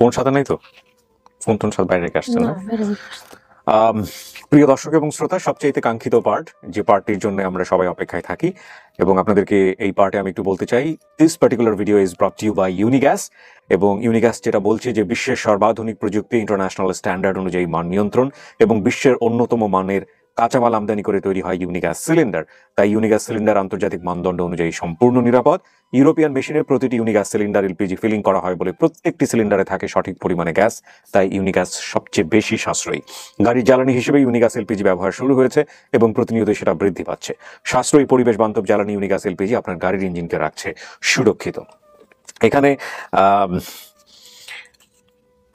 Phone সাথে নাই তো? ফোন টোন সাথে বাইরে রেখে আসছেন না? না বাইরে রেখে আসছি। প্রিয় দর্শক এবং শ্রোতা, সবচেয়ে কাঙ্ক্ষিত পার্ট, যে পার্টটির জন্য আমরা সবাই অপেক্ষায় থাকি এবং আপনাদেরকে এই পার্টে আমি একটু বলতে চাই, this particular video is brought to you by Unigas. এবং ইউনিগ্যাস যেটা বলছে যে বিশ্বের সর্বাধুনিক প্রযুক্তি, ইন্টারন্যাশনাল স্ট্যান্ডার্ড অনুযায়ী মান নিয়ন্ত্রণ এবং বিশ্বের অন্যতম মানের কাঁচামাল আমদানি করে তৈরি হয় ইউনিগ্যাস সিলিন্ডার। তাই ইউনিগ্যাস সিলিন্ডার আন্তর্জাতিক মানদণ্ড অনুযায়ী সম্পূর্ণ নিরাপদ। ইউরোপিয়ান মেশিনের প্রতিটি ইউনিগ্যাস সিলিন্ডার এলপিজি ফিলিং করা হয় বলে প্রত্যেকটি সিলিন্ডারে থাকে সঠিক পরিমাণে গ্যাস, তাই ইউনিগ্যাস সবচেয়ে বেশি সাশ্রয়ী। গাড়ির জ্বালানি হিসেবে ইউনিগ্যাস এলপিজি ব্যবহার শুরু হয়েছে এবং প্রতিনিয়ত সেটা বৃদ্ধি পাচ্ছে। সাশ্রয়ী পরিবেশ বান্ধব জ্বালানি ইউনিগ্যাস এলপিজি আপনার গাড়ির ইঞ্জিনকে রাখছে সুরক্ষিত। এখানে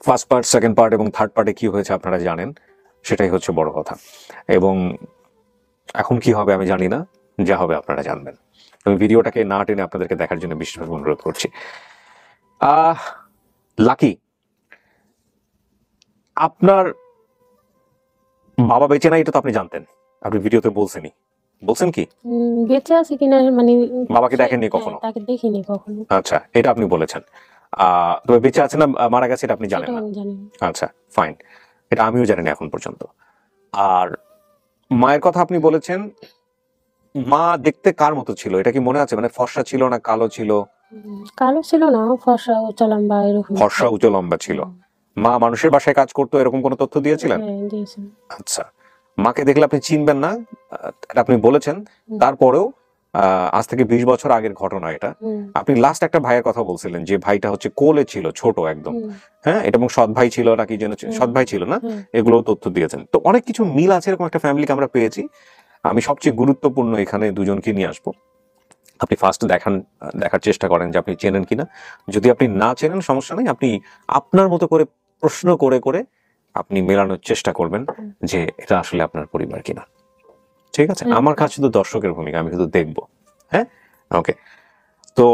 ফার্স্ট পার্ট, সেকেন্ড পার্ট এবং থার্ড পার্টে কি হয়েছে আপনারা জানেন, সেটাই হচ্ছে বড় কথা। এবং এখন কি হবে আমি জানি না, যা হবে আপনারা জানবেন। আমি ভিডিওটাকে না টেনে আপনাদেরকে দেখার জন্য বিশেষভাবে অনুরোধ করছি। লাকি, আপনার বাবা বেঁচে নাই এটা তো আপনি জানতেন, আপনি ভিডিওতে বলছেন কি বেঁচে আছে কিনা মানে বাবাকে দেখেননি কখনো? তাকে দেখিনি কখনো। আচ্ছা, এটা আপনি বলেছেন। তবে বেঁচে আছে না মারা গেছে এটা আপনি জানেন না? আমি জানি না। আচ্ছা ফাইন, এটা আমিও জানি না এখন পর্যন্ত। আর মায়ের কথা আপনি বলেছেন, মা দেখতে কার মতো ছিল এটা কি মনে আছে? মানে ফর্সা ছিল না কালো ছিল? কালো ছিল না, ফর্সা উঁচা লম্বা এরকম। ফর্সা উঁচু লম্বা ছিল। মা মানুষের বাসায় কাজ করতো এরকম কোনো তথ্য দিয়েছিলেন? হ্যাঁ দিয়েছেন। আচ্ছা, মাকে দেখলে আপনি চিনবেন না এটা আপনি বলেছেন। তারপরেও আজ থেকে 20 বছর আগের ঘটনা এটা। আপনি লাস্ট একটা ভাইয়ের কথা বলছিলেন যে ভাইটা হচ্ছে কোলে ছিল, ছোট একদম, হ্যাঁ, এটা এবং সৎ ভাই ছিল নাকি যেন সৎ ভাই ছিল না, এগুলো তথ্য দিয়েছেন। তো অনেক কিছু মিল আছে, এরকম একটা ফ্যামিলিকে আমরা পেয়েছি। আমি সবচেয়ে গুরুত্বপূর্ণ এখানে দুজনকে নিয়ে আসবো। আপনি ফার্স্ট দেখার চেষ্টা করেন যে আপনি চেনেন কিনা। যদি আপনি না চেনেন সমস্যা নেই, আপনি আপনার মতো করে প্রশ্ন করে করে আপনি মেলানোর চেষ্টা করবেন যে এটা আসলে আপনার পরিবার কিনা। ঠিক আছে? আমার কাছে শুধু দর্শকের ভূমিকা, আমি শুধু দেখবো। হ্যাঁ, ওকে, তো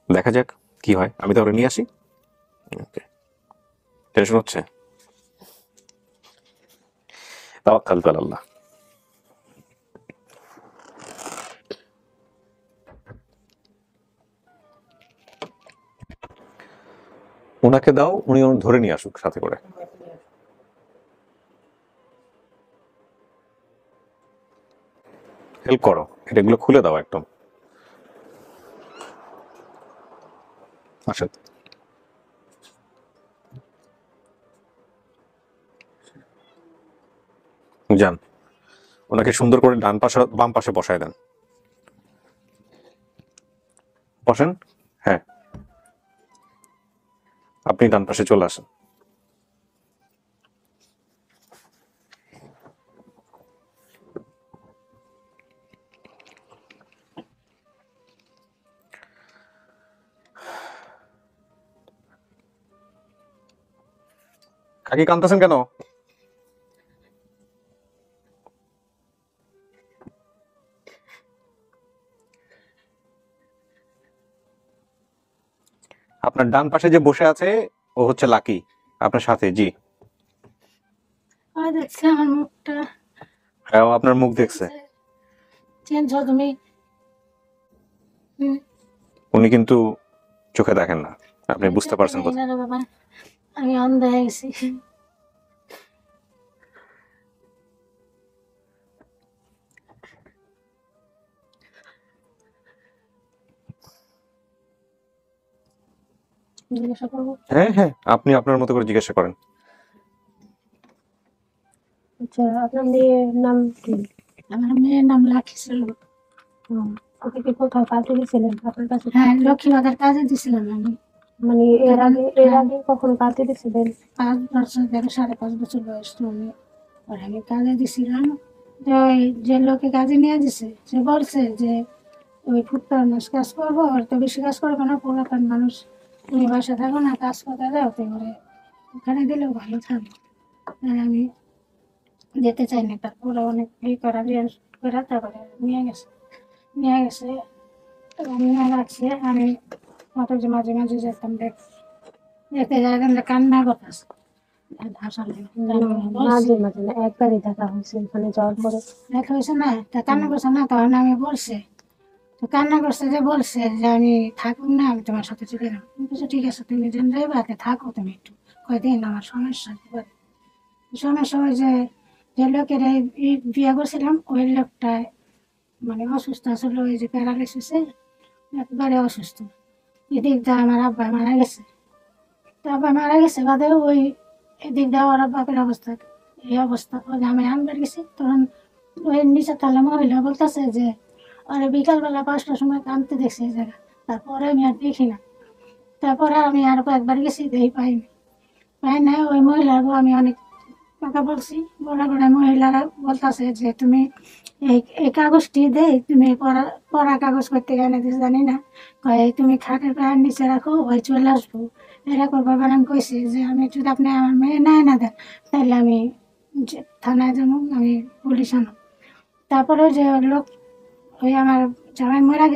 দেখা যাক কি হয়। আমি তাহলে নিয়ে আসি। ওকে, টেনশন হচ্ছে? তাওয়াক্কালতু আলাল্লাহ। ওনাকে দাও, উনি ধরে নিয়ে আসুক সাথে করে। হেল্প করো, এগুলো খুলে দাও একদম। আচ্ছা, যান, ওনাকে সুন্দর করে ডান পাশে বাম পাশে বসায় দেন। বসেন, হ্যাঁ, আপনি ডান পাশে চলে আসেন। কাকি কাঁদতেছেন কেন? আপনার ডান পাশে যে বসে আছে ও হচ্ছে লাকি, আপনার সাথে। জি, দেখছি আমার মুখটা। হ্যাঁ, ও আপনার মুখ দেখছে। চেঞ্জ হও তুমি। উনি কিন্তু চোখে দেখেন না, আপনি বুঝতে পারছেন কোথায়? বাবা আমি অন্ধ হয়ে গেছি। জিজ্ঞাসা করবো? হ্যাঁ হ্যাঁ, আপনি আপনার মতো করে জিজ্ঞাসা করেন। আচ্ছা, আপনার মেয়ের নাম কি? আমার মেয়ের নাম লাকি ছিল। ওকে কি কোথাও কাজে দিয়েছিলেন আপনার কাছে? হ্যাঁ, লক্ষ্মীবাজার কাজে দিছিলাম আমি। মানে এর আগে কখনো কাজে দিয়েছিলেন? 5 বছর ধরে, 5.5 বছর বয়স তো আমি। আর আমি কাজে দিছিলাম, যে ওই যে লোকে কাজে নিয়ে দিছে সে বলছে যে ওই ফুটপাত মাস কাজ করবো, আর তো বেশি কাজ করবো না, পুরাতন মানুষ, তুমি বাসা থাকো না, কাজ করতে যাও, তো এবারে ওখানে দিলেও ভালো থাকবে। আর আমি যেতে চাই না, তারপরে অনেক করা বিয়ে করে তারপরে নিয়ে গেছে এবং নিয়ে রাখছে। আমি মাঝে মাঝে মাঝে যেতাম, দেখতে যাইতাম, কান্না করতেছে। মাঝে মাঝে না, একবারই দেখা হয়েছে ওখানে যাওয়ার পরে। দেখা হয়েছে না, তা কান্না করছে না, তখন আমি বলছি তো কান্না করছে, যে বলছে যে আমি থাকুন না, আমি তোমার সাথে চলে যাবো। আমি বলছি ঠিক আছে, তুমি যেন যাইবাতে থাকো, তুমি একটু কয়দিন, আমার সমস্যা এবার। সমস্যা ওই যে যে লোকের এই বিয়ে করছিলাম, ওই লোকটা মানে অসুস্থ আসলে, ওই যে প্যারালাইসিসে একবারে অসুস্থ। এদিক দিয়ে আমার আব্বা মারা গেছে। তো আব্বা মারা গেছে বাদে ওই এদিক দিয়ে ওর বাপের অবস্থা এই অবস্থা। ওই যে আমি আনবার গেছি তখন ওই নিচে তালা মহিলা বলতেছে যে ওরে বিকালবেলা 5টার সময় কাঁদতে দেখছি এই জায়গা। তারপরে আমি আর দেখি না। তারপরে আমি আর কয়েকবার গেছি, দেখি পাইনি। পাই না, ওই মহিলাকে আমি অনেক কথা বলছি, বলার পরে মহিলারা বলতেছে যে তুমি এই এই কাগজটি দেই, তুমি পড়া পড়া কাগজ করতে গেলে জানি না, কয় তুমি খাটের পায়ের নিচে রাখো, ওই চলে আসবো। এরকম ব্যাপার আমি কইছি যে আমি যদি আপনি আমার মেয়ে না দেন, তাহলে আমি থানায় যাবো, আমি পুলিশ আনো। তারপরে ওই যে লোক ওই আমার জামাই মারা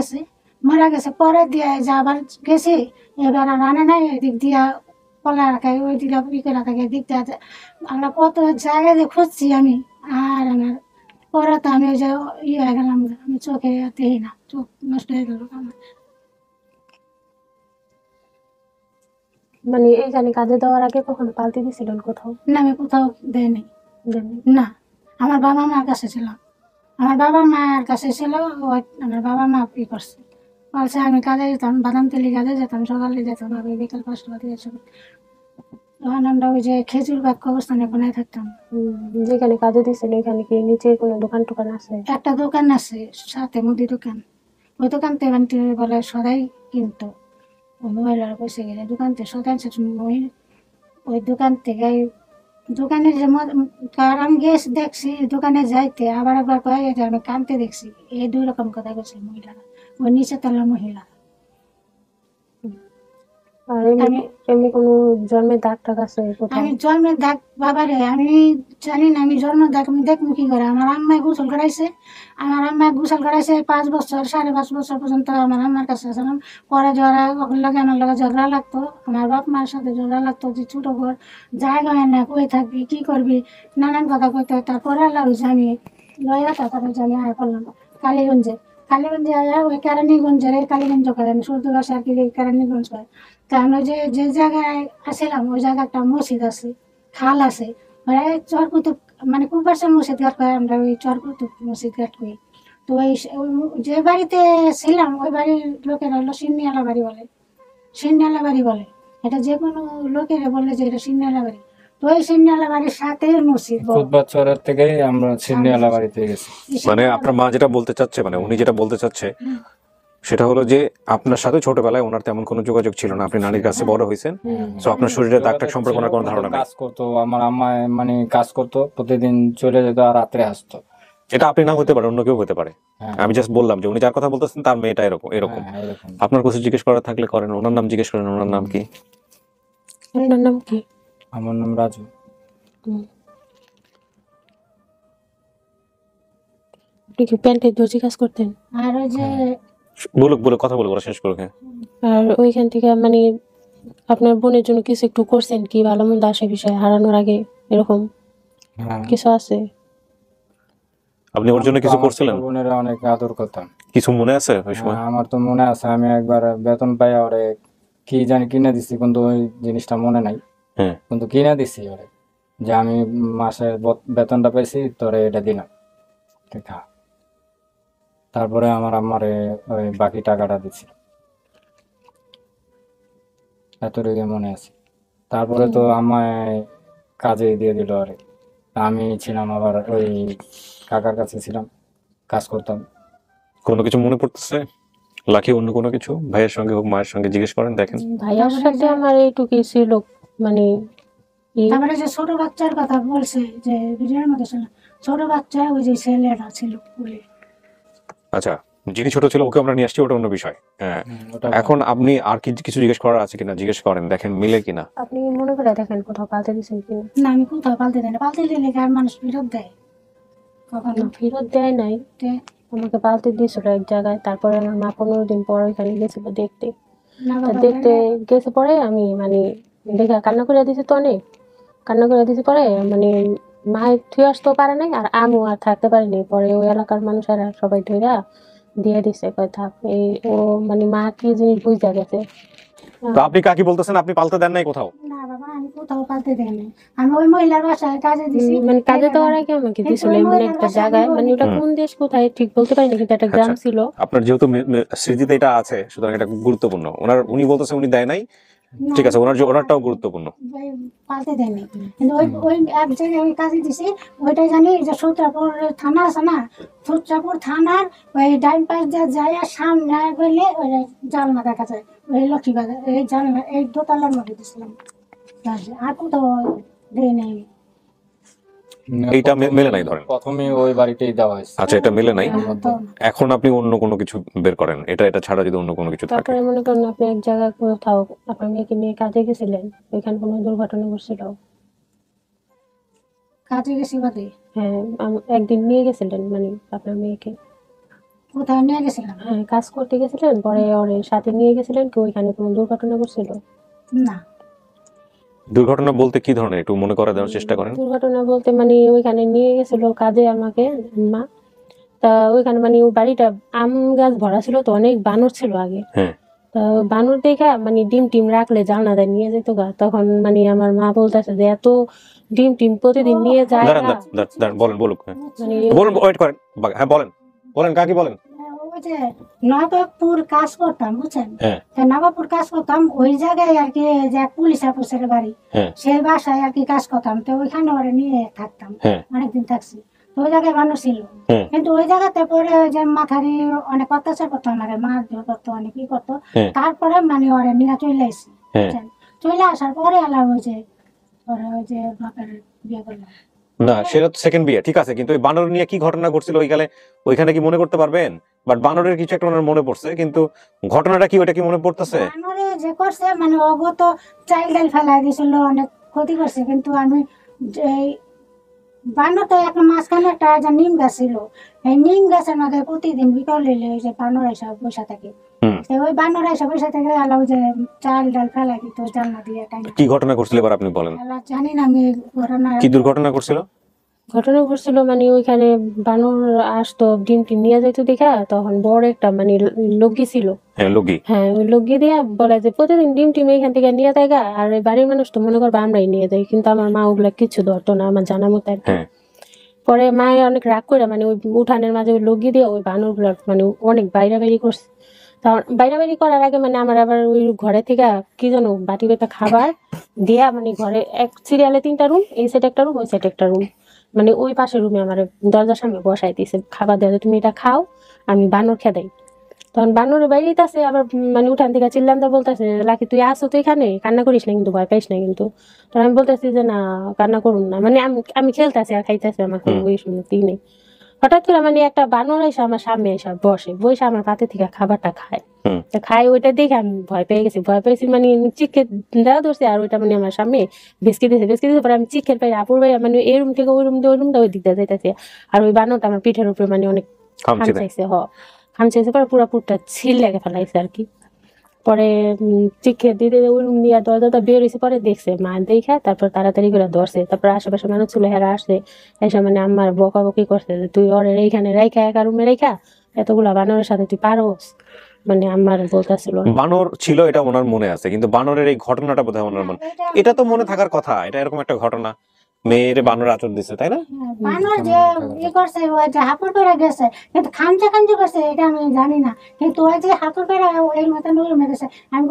গেছে পরে দিয়ে যে আবার গেছি, এবার আর আনে নাই, এদিক দিয়া কলা রাখায় ওই দিকে করে থাকে, এদিক দিয়া আমরা কত জায়গায় যে খুঁজছি আমি। আর আমার পরে তো আমি ওই যে হয়ে গেলাম, আমি চোখে দেখি না, চোখ নষ্ট হয়ে গেল আমার। মানে এইখানে কাজে দেওয়ার আগে কখনো পাল্টে দিয়েছিলেন কোথাও? না, আমি কোথাও দেয়নি। দেননি? না, আমার বাবা মার কাছে ছিল। আমার বাবা মার কাছে ছিল, ওই আমার বাবা মা ই করছে, বলছে আমি কাজে যেতাম, বাদাম তেলি কাজে যেতাম, সকালে যেতাম, আমি বিকেল 5টা বাজে যেতাম। তখন আমরা ওই যে খেজুর বাগ কবরস্থানে কোনায় থাকতাম। যেখানে কাজে দিয়েছেন ওইখানে কি নিচে কোনো দোকান টোকান আছে? একটা দোকান আছে সাথে, মুদি দোকান। ওই দোকান থেকে বলে সদাই কিনতো। ওই মহিলারা পয়সা গেলে দোকান থেকে সদাই ওই দোকান থেকে দোকানে যে কারণ আমি গেছি দেখছি দোকানে যাইতে, আবার একবার কয়ে যে আমি কানতে দেখছি, এই 2 রকম কথা বলছে মহিলারা, ওই নিচে তলার মহিলা। আর এমনি এমনি কোনো জন্মের দাগ টাগ আছে কোথাও? আমি জন্মের দাগ বাবারে আমি জানি না, আমি জন্মের দাগ আমি দেখবো কি করে? আমার আম্মায় গোসল করাইছে, 5 বছর 5.5 বছর পর্যন্ত আমার আম্মার কাছে ছিলাম। পরে ঝগড়া ওর লগে আমার লগে ঝগড়া লাগতো, আমার বাপ মার সাথে ঝগড়া লাগতো যে ছোটো ঘর, জায়গা হয় না, কই থাকবি কি করবি, নানান কথা কইতে হয়। তারপরে আল্লাহ হয়েছে আমি লয়া তারপরে আমি আয়া করলাম কালীগঞ্জে আয়া ওই কেরানীগঞ্জের কালীগঞ্জ করেন সর্দি ভাষা আর কি কেরানীগঞ্জ করে। কারণ ওই যে যে জায়গায় আসছিলাম ওই জায়গায় একটা মসজিদ আছে, খাল আছে, মানে চরকুতুব, মানে কুপারসের মসজিদ ঘাট করে, আমরা ওই চরকুতুব মসজিদ ঘাট করি। তো যে বাড়িতে ছিলাম ওই বাড়ির লোকেরা হলো সিন্নিয়ালা বাড়ি বলে। এটা যে কোনো লোকের বলে যে এটা সিন্নিয়ালা বাড়ি। তো ওই সিন্নিয়ালা বাড়ির সাথে মসজিদ বড়। ফুটবছরের থেকে আমরা সিন্নিয়ালা বাড়িতে গেছি। মানে আপনার মা যেটা বলতে চাচ্ছে, মানে উনি যেটা বলতে চাচ্ছে সেটা হলো যে আপনার সাথে ছোটবেলায় ওনার তেমন কোনো যোগাযোগ ছিল না, আপনি নানির কাছে বড় হয়েছেন, তো আপনার শরীরে দাগ টাগ সম্পর্কে ওনার কোনো ধারণা নাই। কাজ করতো, আমার আম্মা মানে কাজ করতো, প্রতিদিন চলে যেত আর রাত্রে আসতো। এটা আপনি না হতে পারে, অন্য কেউ হতে পারে। হ্যাঁ, আমি জাস্ট বললাম যে উনি যার কথা বলতেছেন তার মেয়েটা এরকম এরকম। হ্যাঁ, এরকম। আপনার কিছু জিজ্ঞেস করার থাকলে করেন, ওনার নাম জিজ্ঞেস করেন, ওনার নাম কি? আপনার নাম কি? আমার নাম রাজু। আপনি কি প্যান্টের দর্জি কাজ করতেন? আর ওই যে বলুক কথা বলুক, ওরা শেষ করুক। হ্যাঁ, আর ওইখান থেকে মানে আপনার বোনের জন্য কিছু একটু করছেন কি, ভালো মন্দ আসে বিষয়ে হারানোর আগে এরকম হ্যাঁ, কিছু আছে? আপনি ওর জন্য কিছু করছিলেন? আমার বোনেরা অনেক আদর করতাম। কিছু মনে আছে ওই সময়? হ্যাঁ, আমার তো মনে আছে, আমি একবার বেতন পাই ওরে কি জানি কিনে দিছি, কিন্তু ওই জিনিসটা মনে নাই। হ্যাঁ, কিন্তু কিনে দিছি ওরে, যে আমি মাসে বেতনটা পেয়েছি তোরে এটা দিলাম, তুই খা। তারপরে আমার আম্মারে ওই বাকি টাকাটা দিছি, এতটুকু মনে আছে। তারপরে তো আমায় কাজে দিয়ে দিল আরে, আমি ছিলাম আবার ওই কাকার কাছে ছিলাম, কাজ করতাম। কোনো কিছু মনে পড়তেছে? লাকি অন্য কোনো কিছু ভাইয়ের সঙ্গে হোক মায়ের সঙ্গে জিজ্ঞেস করেন, দেখেন। ভাইয়ার সাথে আমার এইটুকুই ছিল, মানে তারপরে যে ছোট বাচ্চার কথা বলছে যে ভিডিওর মধ্যে ছিল, ছোট বাচ্চা ওই যে ছেলেটা ছিল বলে। আচ্ছা, যিনি ছোট ছিল ওকে আমরা নিয়ে আসছি, ওটা অন্য বিষয়। হ্যাঁ, ওটা এখন আপনি আর কিছু জিজ্ঞেস করার আছে কিনা জিজ্ঞেস করেন, দেখেন মিলে কিনা। আপনি মনে করে দেখেন কোথাও পাল্টে দিয়েছেন কিনা। না, আমি কোথাও পাল্টে দেয় না, পাল্টে দিলে আর মানুষ ফেরত দেয় কখনো? না, ফেরত দেয় নাই, আমাকে পাল্টে দিয়েছিল এক জায়গায়। তারপরে আমার মা 15 দিন পর ওইখানে গেছিল দেখতে। না তা বাবা, দেখতে গেছে পরে আমি মানে দেখা কান্না করে দিয়েছি, তো অনেক কান্না করে দিয়েছি। পরে মানে মায়ের থুয়ে আসতেও পারে নাই, আর আমিও আর থাকতে পারিনি। পরে ওই এলাকার মানুষেরা সবাই ধইরা দিয়ে দিছে কথা এই ও মানে মা কি জিনিস বুঝা গেছে। তো আপনি কাকি বলতেছেন আপনি পালতে দেন নাই কোথাও? না বাবা, আমি কোথাও পালতে দেয়নি। আমি ওই মহিলার বাসায় কাজে দিছি। মানে কাজে তো ওরা কি আমাকে কিন্তু দিছিল ওই এমন মহিলার একটা বাসায় জায়গায়, আমি মানে ওটা হুম। কোন দেশ কোথায় ঠিক বলতে পারি না, কিন্তু একটা গ্রাম আচ্ছা। ছিল। আপনার যেহেতু স্মৃতিতে এটা আছে, সুতরাং এটা খুব গুরুত্বপূর্ণ। উনি বলতেছে উনি দেয় নাই, ঠিক আছে, ওনারটাও গুরুত্বপূর্ণ। ওই পালতে দেয়নি। কিন্তু ওই এক জায়গায় ওই কাজে দিছি, ওইটা জানি যে সূত্রাপুর থানা আছে না, সূত্রাপুর থানার ওই ডাইন পাশ দিয়ে যায় আর সামনে গেলে ওই জালনা দেখা যায়, ওই লক্ষ্মীবাজার এই জালনা এই দোতলার মধ্যে দিছিলাম কাজে। আর কোথাও দেয় নাই। এইটা মেলে নাই ধরেন। প্রথমে ওই বাড়িতেই দেওয়া হয়েছে। আচ্ছা, এটা মেলে নাই। তো এখন আপনি অন্য কোনো কিছু বের করেন, এটা ছাড়া যদি অন্য কোনো কিছু থাকে। তারপরে মনে করেন আপনি এক জায়গায় কোথাও আপনার মেয়েকে নিয়ে কাজে গেছিলেন, ওইখানে কোনো দুর্ঘটনা ঘটছিল? কাজে গেছি বাদে হ্যাঁ, একদিন নিয়ে গেছিলেন মানে আপনার মেয়েকে, কোথাও নিয়ে গেছিলাম হ্যাঁ কাজ করতে গেছিলেন, পরে ওর সাথে নিয়ে গেছিলেন কি, ওইখানে কোনো দুর্ঘটনা ঘটছিল? না। দুর্ঘটনা বলতে কি ধরনের, একটু মনে করে দেওয়ার চেষ্টা করেন। দুর্ঘটনা বলতে মানে ওইখানে নিয়ে গেছিল কাজে আমাকে মা, তা ওইখানে মানে ওই বাড়িটা আম গাছ ভরা ছিল, তো অনেক বানর ছিল আগে। হ্যাঁ। তা বানর দেখা মানে ডিম টিম রাখলে জানালায় নিয়ে যেত গা, তখন মানে আমার মা বলতেছে যে এত ডিম টিম প্রতিদিন নিয়ে যায় দাঁড়ান গা। দাঁড়ান, বলেন, বলুক। হ্যাঁ। মানে বলুন, ওয়েট করেন। হ্যাঁ বলেন, বলেন কাকি বলেন। ওই যে নবাবপুর কাজ করতাম বুঝছেন, হ্যাঁ। তো নবাবপুর কাজ করতাম ওই জায়গায় আর কি, যে পুলিশ অফিসের বাড়ি, হ্যাঁ। সেই বাসায় আর কি কাজ করতাম। তো ওইখানে ওরা নিয়ে থাকতাম, হ্যাঁ। অনেকদিন থাকছি। তো ওই জায়গায় মানুষ ছিল, হ্যাঁ। কিন্তু ওই জায়গাতে পরে ওই যে মাথারি অনেক অত্যাচার করতো, আমার মারধর করতো, অনেক ই করতো। হ্যাঁ। তারপরে মানে ওরা নিয়ে চলে আসছি, হ্যাঁ। চলে আসার পরে আলাম ওই যে ওরা ওই যে বাপের বিয়ে করলাম। না, সেটা তো সেকেন্ড বিয়ে, ঠিক আছে, কিন্তু ওই বানর নিয়ে কি ঘটনা ঘটছিল ওইখানে কি মনে করতে পারবেন? বাট বানরের কিছু একটা ওনার মনে পড়ছে, কিন্তু ঘটনাটা কি ওটা কি মনে পড়তেছে? বানরে যে করছে মানে অগত চাইল্ড ডাইল ফেলাই দিয়েছিল, অনেক ক্ষতি করছে। কিন্তু আমি এই বানর তো একটা মাঝখানে একটা যে নিম গাছ ছিল, এই নিম গাছের মধ্যে প্রতিদিন বিকাল হইলে ওই যে বানর এসে বসে থাকে। হুম। তো ওই বানর এসে বসে থেকে আলো যে চাল ডাল ফেলাই দিত জানলা দিয়ে টাইম। কি ঘটনা ঘটছিল এবার আপনি বলেন। জানি না আমি ঘটনা। কি দুর্ঘটনা ঘটছিল? ঘটনা ঘটছিল মানে ওইখানে বানর আসতো ডিম টিম নিয়ে যাইতো দেখা, তখন বড় একটা মানে লগি ছিল। হ্যাঁ, লগি। হ্যাঁ, ওই লগি দিয়া বলে যে প্রতিদিন ডিম টিম এখান থেকে নিয়ে যায় গা, আর ওই বাড়ির মানুষ তো মনে করবো আমরাই নিয়ে যাই, কিন্তু আমার মা ওগুলা কিছু ধরতো না আমার জানা মতো আর কি। হ্যাঁ। পরে মা অনেক রাগ করে মানে ওই উঠানের মাঝে ওই লগি দিয়ে ওই বানর গুলা মানে অনেক বাইরা বাইরি করছে। তখন বাইরা বাইরি করার আগে মানে আমার আবার ওই ঘরে থেকে কি জানো বাটি বেটা খাবার দিয়া, মানে ঘরে এক সিরিয়ালে 3টা রুম, এই সাইড একটা রুম ওই সাইড একটা রুম, মানে ওই পাশের রুমে আমার দরজার সামনে বসাই দিয়েছে খাবার দেওয়া, তুমি এটা খাও আমি বানর খেদাই। তখন বানরের বাইরেই আছে আবার মানে উঠান থেকে চিল্লামটা বলতেছে, লাকি তুই আসো তো এখানে, কান্না করিস না কিন্তু, ভয় পাইস না কিন্তু। তখন আমি বলতেছি যে না কান্না করুন না, মানে আমি খেলতেছি আর খাইতেছি, আমার কোনো ওই শুনতেই নেই। হঠাৎ করে মানে একটা বানর এসে আমার সামনে এসে বসে আমার পাতে থেকে খাবারটা খায়। হুম। তো খায় ওইটা দেখে আমি ভয় পেয়েছি মানে চিকে দেওয়া ধরছে, আর ওইটা মানে আমার সামনে ভেসকে দিয়েছে পরে আমি চিকের পাই আপুর ভাই মানে এই রুম থেকে ওই রুম দিয়ে ওই রুমটা ওই দিক দিয়ে যাইতেছে, আর ওই বানরটা আমার পিঠের উপরে মানে অনেক খামচে দেয়। খামচাইছে পরে পুরাপুরটা ছিল লেগে ফেলাইছে আর কি। পরে চিকে দিতে ওই রুম দিয়ে দরজাটা বের হয়েছে, পরে দেখছে মা দেখা, তারপর তাড়াতাড়ি করে ধরছে, তারপর আশেপাশে মানুষ ছিল হেরা আসছে, এসে মানে আমার বকাবকি করছে যে তুই ওর এইখানে রেখা একা রুমে রেখা এতগুলা বানরের সাথে তুই পারোস, মানে আমার বলতেছিল। বানর ছিল এটা ওনার মনে আছে, কিন্তু বানরের এই ঘটনাটা বোধহয় ওনার মনে, এটা তো মনে থাকার কথা, এটা এরকম একটা ঘটনা মেয়ের বানর আচর দিছে, তাই না? বানর যে ই করছে ওই যে হাপুর পেড়ে গেছে, কিন্তু খামচা করছে এটা আমি জানি না, কিন্তু ওই যে হাপুর পেড়ে এই মতন ওই রুমে গেছে। আমি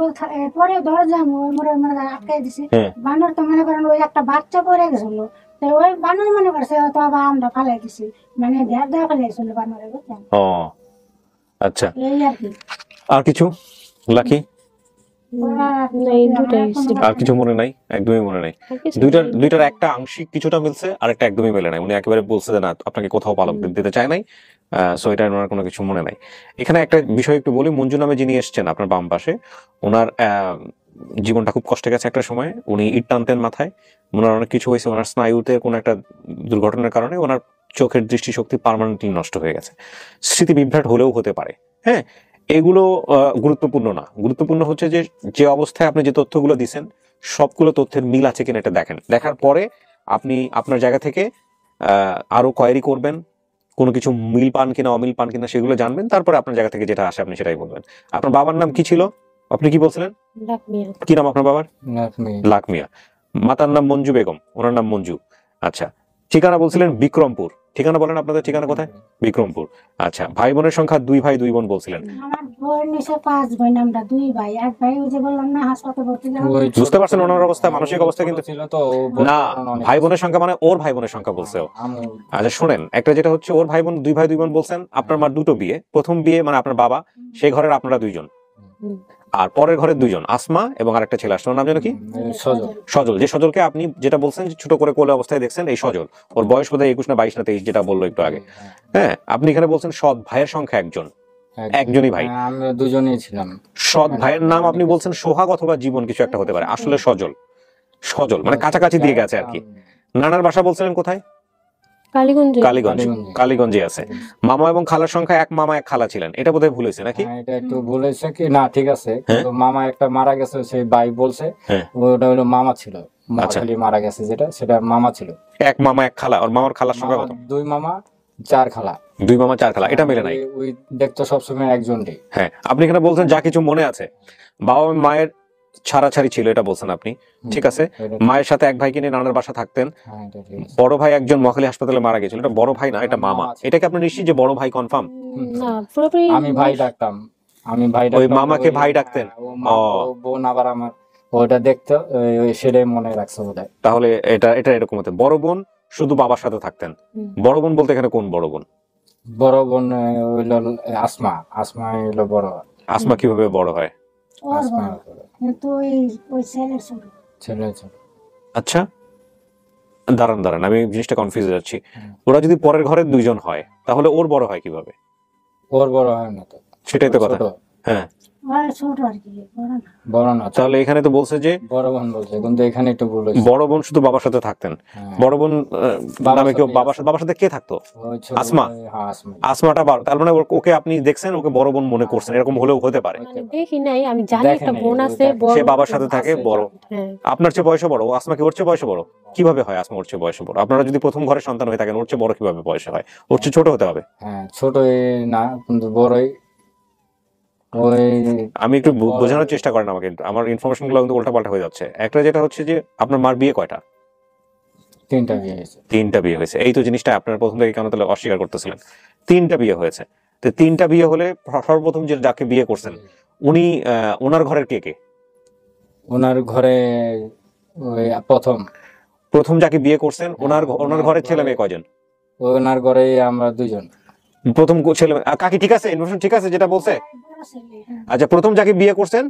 পরে দরজা ওই মোড়ে আটকাই দিছি। হ্যাঁ। বানর তো মনে করেন ওই একটা বাচ্চা পড়ে গেছিল, তো ওই বানর মনে করছে তো আবার আমরা ফালাই দিছি, মানে দেয়া ফেলাইছিল বানরে, বুঝছেন? ও আচ্ছা, এই আর কি। আর কিছু লাকি? এই দুটাই ছিল। আর কিছু মনে নাই, একদমই মনে নাই। আর কিছু দুইটার একটা আংশিক কিছুটা মিলছে, আর একটা একদমই মেলে নাই। উনি একেবারে বলছে যে না আপনাকে কোথাও পালক দিতে চায় নাই, সো এটা ওনার কোনো কিছু মনে নাই। এখানে একটা বিষয় একটু বলি, মঞ্জু নামে যিনি এসছেন আপনার বাম পাশে, ওনার জীবনটা খুব কষ্টে গেছে একটা সময়। উনি ইট টানতেন মাথায়, ওনার অনেক কিছু হয়েছে, ওনার স্নায়ুতে কোনো একটা দুর্ঘটনার কারণে ওনার চোখের দৃষ্টিশক্তি পার্মানেন্টলি নষ্ট হয়ে গেছে। স্মৃতি বিভ্রাট হলেও হতে পারে, হ্যাঁ, এগুলো গুরুত্বপূর্ণ না। গুরুত্বপূর্ণ হচ্ছে যে অবস্থায় আপনি যে তথ্যগুলো দিচ্ছেন সবগুলো তথ্যের মিল আছে কিনা এটা দেখেন। দেখার পরে আপনি আপনার জায়গা থেকে আরো কোয়েরি করবেন, কোনো কিছু মিল পান কিনা অমিল পান কিনা সেগুলো জানবেন, তারপরে আপনার জায়গা থেকে যেটা আসে আপনি সেটাই বলবেন। আপনার বাবার নাম কি ছিল? আপনি কি বলছিলেন? লাকমিয়া। কি নাম আপনার বাবার? আপনি লাখ মিয়া। মাতার নাম মঞ্জু বেগম, ওনার নাম মঞ্জু। আচ্ছা, ঠিকানা বলছিলেন বিক্রমপুর। ঠিকানা বলেন, আপনাদের ঠিকানা কোথায়? বিক্রমপুর। আচ্ছা, ভাই বোনের সংখ্যা 2 ভাই 2 বোন বলছিলেন। আমার বোন এসে 5 বোন, আমরা 2 ভাই। এক ভাই ওই যে বললাম না হাসপাতালে ভর্তি যাওয়া। ওই বুঝতে পারছেন ওনার অবস্থা, ছোট মানসিক অবস্থা কিন্তু ছিল তো ও না। অনেক ভাই বোনের সংখ্যা মানে ওর ভাই বোনের সংখ্যা বলছে ও। আমি আচ্ছা শুনেন, একটা যেটা হচ্ছে ওর ভাই বোন 2 ভাই 2 বোন বলছেন, আপনার মার দুটো বিয়ে। প্রথম বিয়ে মানে আপনার বাবা, সেই ঘরের আপনারা 2 জন, হুম। আর পরের ঘরের 2 জন আসমা এবং আরেকটা ছেলে আসছে, ওর নাম যেন কি? সজল। সজল। যে সজলকে আপনি যেটা বলছেন যে ছোট করে কোলে অবস্থায় দেখছেন, এই সজল। ওর বয়স বোধহয় 21 না 22 না 23, যেটা বললো একটু আগে। হ্যাঁ, আপনি এখানে বলছেন সৎ ভাইয়ের সংখ্যা একজন, একজনই ভাই। হ্যাঁ, আমরা দুজনেই ছিলাম। সৎ ভাইয়ের নাম আপনি বলছেন সোহাগ অথবা জীবন, কিছু একটা হতে পারে। আসলে সজল। সজল মানে কাছাকাছি দিয়ে গেছে আর কি। নানার বাসা বলছিলেন কোথায়? কালীগঞ্জ। কালীগঞ্জ। কালীগঞ্জে আছে। মামা এবং খালার সংখ্যা 1 মামা 1 খালা ছিলেন, এটা বোধহয় ভুল হয়েছে নাকি? হ্যাঁ, এটা একটু বলেছে কি না, ঠিক আছে, কিন্তু মামা একটা মারা গেছে, সেই ভাই বলছে হ্যাঁ। ওটা হলো মামা ছিল। আচ্ছা। খালি মারা গেছে যেটা, সেটা মামা ছিল। 1 মামা 1 খালা। ওর মামার খালার সংখ্যা কত? 2 মামা 4 খালা। 2 মামা 4 খালা, এটা মেলে নাই। ওই দেখতো সবসময় একজনই। হ্যাঁ, আপনি এখানে বলছেন যা কিছু মনে আছে, বাবা মায়ের ছাড়াছাড়ি ছিল, এটা বলছেন আপনি। ঠিক আছে, মায়ের সাথে 1 ভাইকে নিয়ে নানার বাসা থাকতেন। হ্যাঁ, এটা ঠিক আছে। বড় ভাই একজন মহাখালী হাসপাতালে মারা গেছিল, এটা বড় ভাই না, এটা মামা। এটা কি আপনি নিশ্চিত যে বড় ভাই কনফার্ম? না, পুরোপুরি আমি ভাই ডাকতাম, আমি ভাই ওই ডাকতাম। মামাকে ভাই ডাকতেন? ও মা- ও। ও বোন আবার আমার ওটা দেখতো, ওই সেটাই মনে রাখছে বোধহয়। তাহলে এটা এটা এরকম হতে, বড় বোন শুধু বাবার সাথে থাকতেন। হুম। বড় বোন বলতে এখানে কোন বড় বোন? বড় বোন হইলো আসমা। আসমা হইলো বড়। আসমা কিভাবে বড় হয়? ওর আসমা বড়। কিন্তু ওই ছেলের ছোট। ছেলে ছিল। আচ্ছা, দাঁড়ান দাঁড়ান, আমি জিনিসটা কনফিউজ হয়ে যাচ্ছি। হুম। ওরা যদি পরের ঘরের 2 জন হয়, তাহলে ওর বড় হয় কিভাবে? ওর বড় হয় না তো। সেটাই তো কথা। ছোট। হ্যাঁ, ওর ছোট আর কি, বড় না। বড় না, ছোট। তাহলে এখানে তো বলছে যে বড় বোন বলছে, কিন্তু এখানে একটু ভুল হয়েছে। বড় বোন শুধু বাবার সাথে থাকতেন। হ্যাঁ। বড় বোন বাবার নামে কেউ সাথেই বাবার সাথে কে থাকতো? ওই ছোট আসমা? হ্যাঁ, আসমা। আসমাটা বড়, তার মানে ওকে আপনি দেখছেন, ওকে বড় বোন মনে করছেন, এরকম হলেও হতে পারে। মানে দেখি নাই, আমি জানি দেখেন একটা নাই, বোন ওই আছে, দেখেন। বড় সে বাবার সাথে থাকে, আছে, বড়। হ্যাঁ। আপনার চেয়ে বয়সে বড়, ও আসমা কি ওর চেয়ে বয়সে বড়? কিভাবে হয় আসমা ওর চেয়ে বয়সে বড়? আপনারা যদি প্রথম ঘরের সন্তান হয়ে থাকেন, ওর চেয়ে বড় কিভাবে বয়সে হয়? ওর চেয়ে ছোট হতে হবে। হ্যাঁ, ছোটই না, কিন্তু বড়ই। ওই আমি একটু বোঝানোর চেষ্টা করেন আমাকে, আমার ইনফরমেশন গুলো কিন্তু উল্টাপাল্টা হয়ে যাচ্ছে। একটা যেটা হচ্ছে যে আপনার মার বিয়ে কয়টা? 3টা বিয়ে হয়েছে। 3টা বিয়ে হয়েছে। এই তো জিনিসটা আপনার প্রথম থেকে কেন তাহলে অস্বীকার করতেছিলেন? 3টা বিয়ে হয়েছে, তো 3টা বিয়ে হলে সর্বপ্রথম যে যাকে বিয়ে করছেন উনি ওনার ঘরের কে কে? ওনার ঘরে ওই প্রথম যাকে বিয়ে করছেন ওনার ঘরের ছেলে মেয়ে কয়জন? ওনার ঘরে আমরা 2 জন। প্রথম ছেলে কাকি ঠিক আছে, ইনফরমেশন ঠিক আছে যেটা বলছে? বড় ছেলে, হ্যাঁ। আচ্ছা, প্রথম যাকে বিয়ে করছেন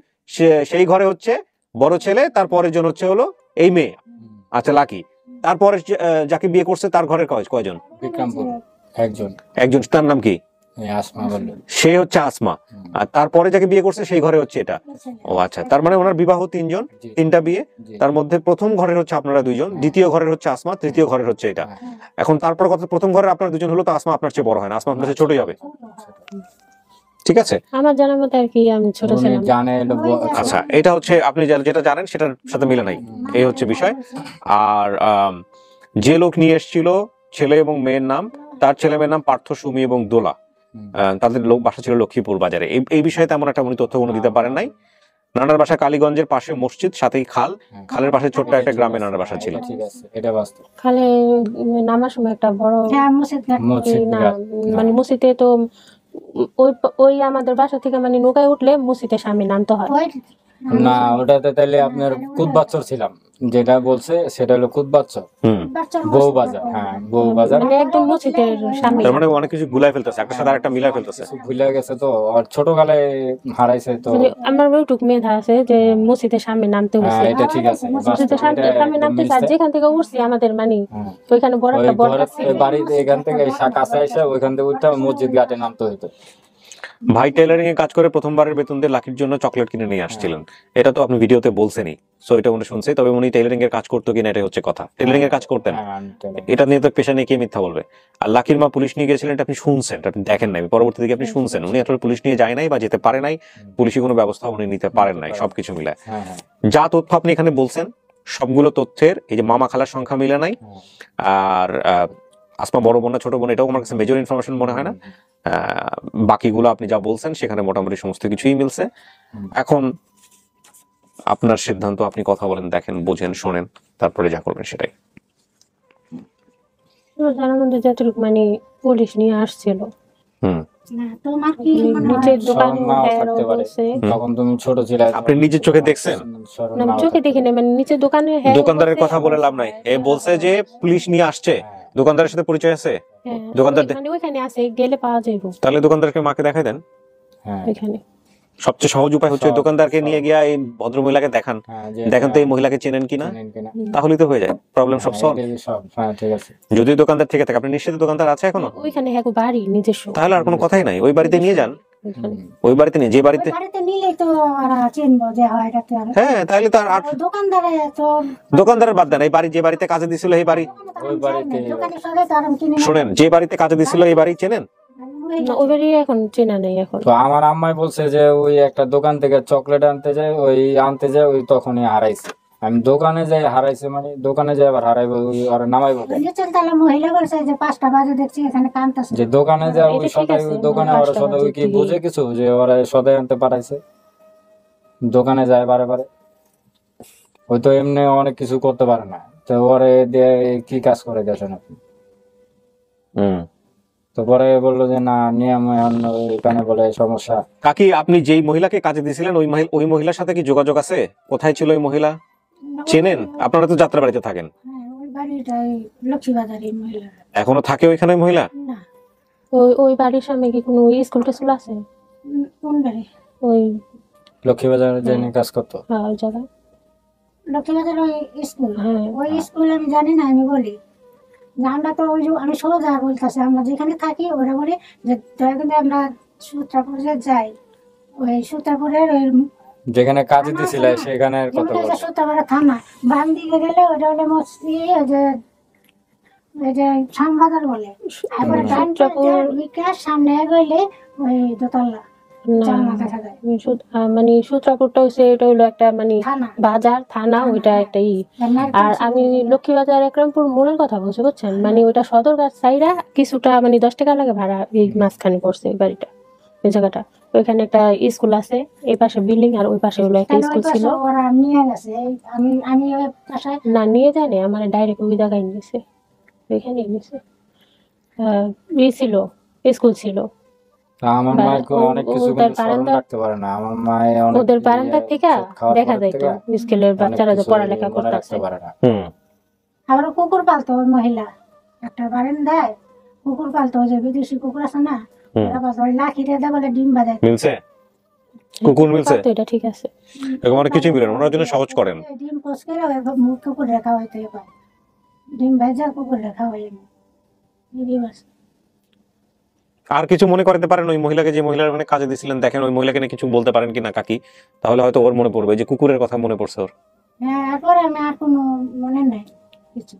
সেই ঘরে হচ্ছে বড় ছেলে, তারপরের জন হচ্ছে হলো এই মেয়ে। আচ্ছা, লাকি। তারপরে যাকে বিয়ে করছে তার ঘরের কয়জন? বিক্রমপুর একজন। একজন, তার নাম কি? এই আসমা বলল। সে হচ্ছে আসমা। আর তারপরে যাকে বিয়ে করছে সেই ঘরে হচ্ছে এটা। ও আচ্ছা, তার মানে ওনার বিবাহ 3 জন, 3টা বিয়ে। জি। তার মধ্যে প্রথম ঘরের হচ্ছে আপনারা 2 জন, দ্বিতীয় ঘরের হচ্ছে আসমা, তৃতীয় ঘরের হচ্ছে এটা। হ্যাঁ। এখন তারপর কথা, প্রথম ঘরের আপনার 2 জন হলো, তো আসমা আপনার চেয়ে বড় হয় না, আসমা আপনার চেয়ে ছোটই হবে। ঠিক আছে। আমার জানার মতে আর কি আমি ছোট উনি ছিলাম। জানে হলো আচ্ছা, এটা হচ্ছে আপনি যেটা জানেন সেটার সাথে মিলে নাই, এই হচ্ছে বিষয়। আর যে লোক নিয়ে এসেছিল ছেলে এবং মেয়ের নাম, তার ছেলে মেয়ের নাম পার্থ, সুমি এবং দোলা। তাদের বাসা ছিল লক্ষ্মীপুর বাজারে। এই বিষয়ে তেমন একটা উনি তথ্য কোনো দিতে পারেন নাই। নানার বাসা কালীগঞ্জের পাশে মসজিদ, সাথেই খাল, খালের পাশে ছোট্ট একটা গ্রামে নানার বাসা ছিল। ঠিক আছে, এটা বাস্তব। খালে নামার সময় একটা বড় হ্যাঁ, মসজিদ ঘাট। মসজিদ না, ঘাট। মানে মসজিদে তো ওই ওই আমাদের বাসা থেকে মানে নৌকায় উঠলে মসজিদের সামনে নামতে হয়। ওই না, ওটাতে তাহলে আপনার কুদবাচ্চর ছিলাম, যেটা বলছে সেটা হলো কুদবাচ্চর। বাচ্চার বউ মসজিদ বাজার, ঘাট। হ্যাঁ, বউ বাজার। মানে একদম মসজিদের সামনে। তার মানে অনেক কিছু গুলাই ফেলতেছে, একটা সাথে একটা মিলাই ফেলতেছে। কিছু ভুলে গেছে তো, আর ছোটকালে হারাইছে তো। মানে আমার ওইটুক মেধা আছে যে মসজিদের সামনে নামতে হ্যাঁ, উঠছি। এটা ঠিক আছে, মসজিদের সামনে এটা সামনে একদম নামতে আর মিলছে। যেখান থেকে উঠছি আমাদের মানে হ্যাঁ। ওইখানে বড় ওই একটা বড় ঘরের বাড়িতে এখান থেকে কাছে এসে ওইখান থেকে উঠতে মসজিদ ঘাটে নামতে হইতো। ভাই টেলারিং এ কাজ করে প্রথমবারের বেতন দিয়ে লাকির জন্য চকলেট কিনে নিয়ে আসছিলেন, এটা তো আপনি ভিডিওতে বলছেনই, সো এটা উনি শুনছে। তবে উনি টেলারিং এর কাজ করতো কিনা, এটাই হচ্ছে কথা। টেলারিং এর কাজ করতেন, হ্যাঁ, আমি তো- এটা নিয়ে তো পেশা নিয়ে কে মিথ্যা বলবে? আর লাকির মা পুলিশ নিয়ে গেছিলেন, এটা আপনি শুনছেন, এটা আপনি দেখেন নাই, পরবর্তী দিকে আপনি শুনছেন উনি আসলে পুলিশ নিয়ে যায় নাই বা যেতে পারে নাই, পুলিশি কোনো ব্যবস্থা উনি নিতে পারেন নাই, সবকিছু মিলায়। হ্যাঁ, হ্যাঁ, যা তথ্য আপনি এখানে বলছেন সবগুলো তথ্যের এই যে মামা খালার সংখ্যা মিলে নাই, হ্যাঁ। আর আসমা বড় বোন না ছোট বোন এটাও আমার কাছে মেজর ইনফরমেশন মনে হয় না। বাকিগুলো আপনি যা বলছেন সেখানে মোটামুটি সমস্ত কিছুই মিলছে। এখন আপনার সিদ্ধান্ত, আপনি কথা বলেন, দেখেন, বোঝেন, শোনেন, তারপরে যা করবেন সেটাই। জানার মধ্যে যতটুকু মানে পুলিশ নিয়ে আসছিল, হুম। না তোমার কি মনে হয়? নিচের দোকান স্মরণ নাও থাকতে পারে। বলছে, তখন তুমি ছোট ছিলে, আপনি নিজের চোখে দেখছেন? স্মরণ না আমি নাও চোখে থাকতে দেখি না, পারে। মানে নিচের দোকানে দোকানদারের কথা বলে লাভ নাই, এ বলছে যে পুলিশ নিয়ে আসছে, দোকানদারের সাথে পরিচয় আছে, দোকানদার মানে ওইখানে আছে, গেলে পাওয়া যাইব তাহলে দোকানদারকে মাকে দেখাই দেন। হ্যাঁ ওইখানে। সবচেয়ে সহজ উপায় হচ্ছে ওই সহজ, দোকানদারকে সহজ। নিয়ে গিয়ে এই ভদ্র মহিলাকে দেখান, হ্যাঁ, যে দেখেন তো এই মহিলাকে চেনেন কিনা, চেনেন কিনা। তাহলেই তো হয়ে যায়, প্রবলেম সব হ্যাঁ, সলভ। এটাই সব। হ্যাঁ, ঠিক আছে। যদি দোকানদার থেকে থাকে, আপনি নিশ্চিত দোকানদার আছে এখনো, ওইখানে হ্যাঁ বাড়ি নিজস্ব। তাহলে আর কোনো কথাই নাই, ওই বাড়িতে নিয়ে যান, ওইখানে। ওই বাড়িতে নিয়ে, যে ওই বাড়িতে, বাড়িতে নিলেই তো ওরা চিনবো যে হয় এটাতে আর হ্যাঁ তাহলে তো আর ওই দোকানদারে তো দোকানদারের বাদ দেন, এই বাড়ি যে বাড়িতে কাজে দিছিল এই বাড়ি, ওই বাড়িতে দোকানে সবাই তো আর আমি কিনে শোনেন, যে বাড়িতে কাজে দিছিল এই বাড়ি চেনেন? না ওই বাড়ি এখন চেনা নেই এখন। তো আমার আম্মাই বলছে যে ওই একটা দোকান থেকে চকলেট আনতে যায়, ওই তখনই হারাইছে। আমি দোকানে যাই হারাইছে, মানে দোকানে যাই আবার হারাইবো, ওই আর নামাইবো কেন? নিচের তলা মহিলা বলছে যে 5টা বাজে দেখছি এখানে কামতাছে। যে দোকানে যায় ওই এটা ঠিক সদাই, আছে, ওই দোকানে মানে ওরা 5টা সদাই, ওই কি বাজে বুঝে কিছু যে ওরা সদাই আনতে পাঠাইছে? দোকানে যায় বারে বারে, ওই তো এমনি অনেক কিছু করতে পারে না, তো ওরে দিয়ে কি কাজ করে গেছেন আপনি? তো পরে বললো যে না, নিয়ম এখানে বলে সমস্যা। কাকি, আপনি যেই মহিলাকে কাজে দিয়েছিলেন ওই মহিলার সাথে কি যোগাযোগ আছে? কোথায় ছিল ওই মহিলা? চেনেন? আপনারা তো যাত্রা বাড়িতে থাকেন, হ্যাঁ, ওই বাড়িটাই লক্ষ্মীবাজারের মহিলা। এখনো থাকে ওইখানে ওই মহিলা? না, ওই ওই বাড়ির সামনে কি কোনো স্কুল টেস্কুল আছে? কোন বাড়ি? ওই লক্ষ্মীবাজারে যে নিয়ে কাজ করতো। হ্যাঁ ওই জায়গায়। লক্ষ্মীবাজার ওই স্কুল। হ্যাঁ ওই স্কুল আমি জানি না, আমি বলি যে আমরা তো ওই যে আমি সোজা বলতেছি, আমরা যেখানে থাকি ওরা বলি যে দয়া করে আমরা সূত্রাপুরে যাই, ওই সূত্রাপুরের ওই যেখানে কাজে দিছিলে সেখানে কথা যেমন বলছে। সূত্রাপুরে থানা বাম দিকে গেলে ওটা হলো মসজিদ, ওই যে শ্যামবাজার বলে। তারপরে ডান দিকে ঢুকে সামনে গেলে ওই দোতলা না জানলা দেখা যায়, মানে সূত্রাপুরটা হচ্ছে, এটা হলো একটা মানে থানা। বাজার থানা, ওইটা একটা আর আমি লক্ষ্মীবাজার একরামপুর মোড়ের কথা বলছি, বুঝছেন? মানে ওইটা সদরঘাট সাইডা কিছুটা মানে 10 টাকা লাগে ভাড়া, এই মাঝখানে পড়ছে এই বাড়িটা, ওই জায়গাটা। ওইখানে একটা স্কুল আছে, এই পাশে বিল্ডিং, আর ওই পাশে হলো একটা তাহলে ওই স্কুল ছিল। পাশে ওরা নিয়ে গেছে। আমি ওই বাসায় না নিয়ে যায়নি, আমার ডাইরেক্ট ওই জায়গায় নিয়েছে, ওইখানে নিয়েছে। ছিল, স্কুল ছিল। তা আমার মায়ের অনেক কিছু ওদের কিন্তু স্মরণ বারান্দা- রাখতে পারে না। আমার মায়ের অনেক ওদের বারান্দা থেকে খাওয়ার দেখা পরের যাইতো থেকে স্কুলের অনেক বাচ্চারা যে কিছু পড়ালেখা মনে রাখতে করতেছে। পারে না। আবার কুকুর পালতো ওই মহিলা, একটা বারান্দায় কুকুর পালতো, ওই যে বিদেশি কুকুর আছে না, ওরা পালতো, ওই লাঠি দিয়ে দেয় বলে ডিম বাজায়। মিলছে? কুকুর মিলছে? তো এটা ঠিক আছে। এরকম অনেক কিছুই মিলেন, ওনার জন্য সহজ করেন। ডিম পোষ করে ওই মুখ কুকুর রাখা হইতে পারে, ডিম ভেজা কুকুর রাখা হয়। আর কিছু মনে করতে পারেন ওই মহিলাকে, যে মহিলার মানে কাজে দিয়েছিলেন, দেখেন ওই মহিলাকে নিয়ে কিছু বলতে পারেন কিনা কাকি, তাহলে হয়তো ওর মনে পড়বে, যে কুকুরের কথা মনে পড়ছে ওর। হ্যাঁ, এরপরে আমি আর কোনো মনে নেই কিছু,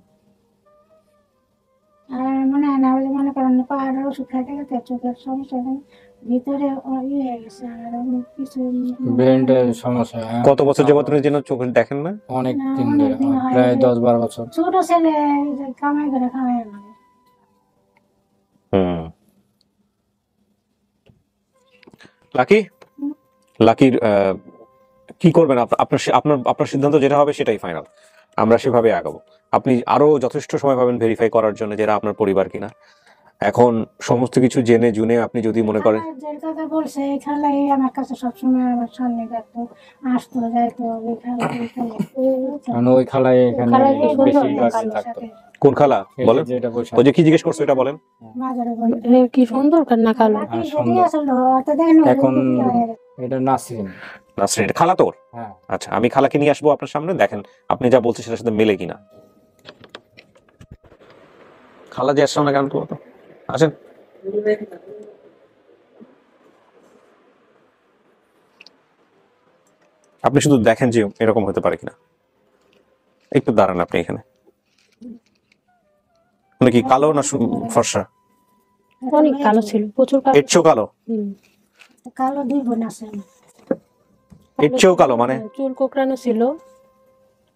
আর মনে হয় না। ওই যে মনে করেন পাহাড়ের ওষুধ খাইতে খাইতে চোখের সমস্যা ভিতরে ইয়ে হয়ে গেছে, আর আমি কিছু ব্রেনের সমস্যা। হ্যাঁ। কত বছর যাবত আপনি যেন চোখে দেখেন না? অনেক না, দিন অনেক ধরে, দিন হয়। প্রায় 10-12 বছর। ছোট ছেলে এই যে কামাই করে খাওয়াই না। লাকি, লাকির কি করবেন? আপনার সিদ্ধান্ত যেটা হবে সেটাই ফাইনাল, আমরা সেভাবে আগাবো। আপনি আরো যথেষ্ট সময় পাবেন ভেরিফাই করার জন্য যেটা আপনার পরিবার কিনা। এখন সমস্ত কিছু জেনে জুনে আপনি যদি মনে করেন, আমার যে কথা বলছে এই খেলাই আমার কাছে সবসময় আমার সামনে থাকতো, আসতো যাইতো ওই খেলা এই খেলা। কারণ ওই খালায় এখানে খালায় কি সুন্দর বেশিরভাগ খালা থাকতো। কোন খালা এই বলেন? যেটা বলছেন। ওই যে কি জিজ্ঞেস করছো এটা বলেন। বাজারে বলে কি সুন্দর না কালো। বাকি যদি সুন্দর। আসলো তো দেখেন এখন এটা নাসরিন। নাসরিন, এটা খালা তোর? হ্যাঁ। আচ্ছা, আমি খালাকে নিয়ে আসবো আপনার সামনে, দেখেন আপনি যা বলছেন সেটার সাথে মেলে কিনা। খালা যে আসছে না কেন তো, আসেন। আপনি শুধু দেখেন যে এরকম হতে পারে কিনা, একটু দাঁড়ান আপনি এখানে। মানে কি কালো না ফর্সা? অনেক কালো ছিল, প্রচুর কালো। এর চেয়েও কালো? হুম। কালো দুই বোন আছে। এর চেয়েও কালো? মানে চুল কোকড়ানো ছিল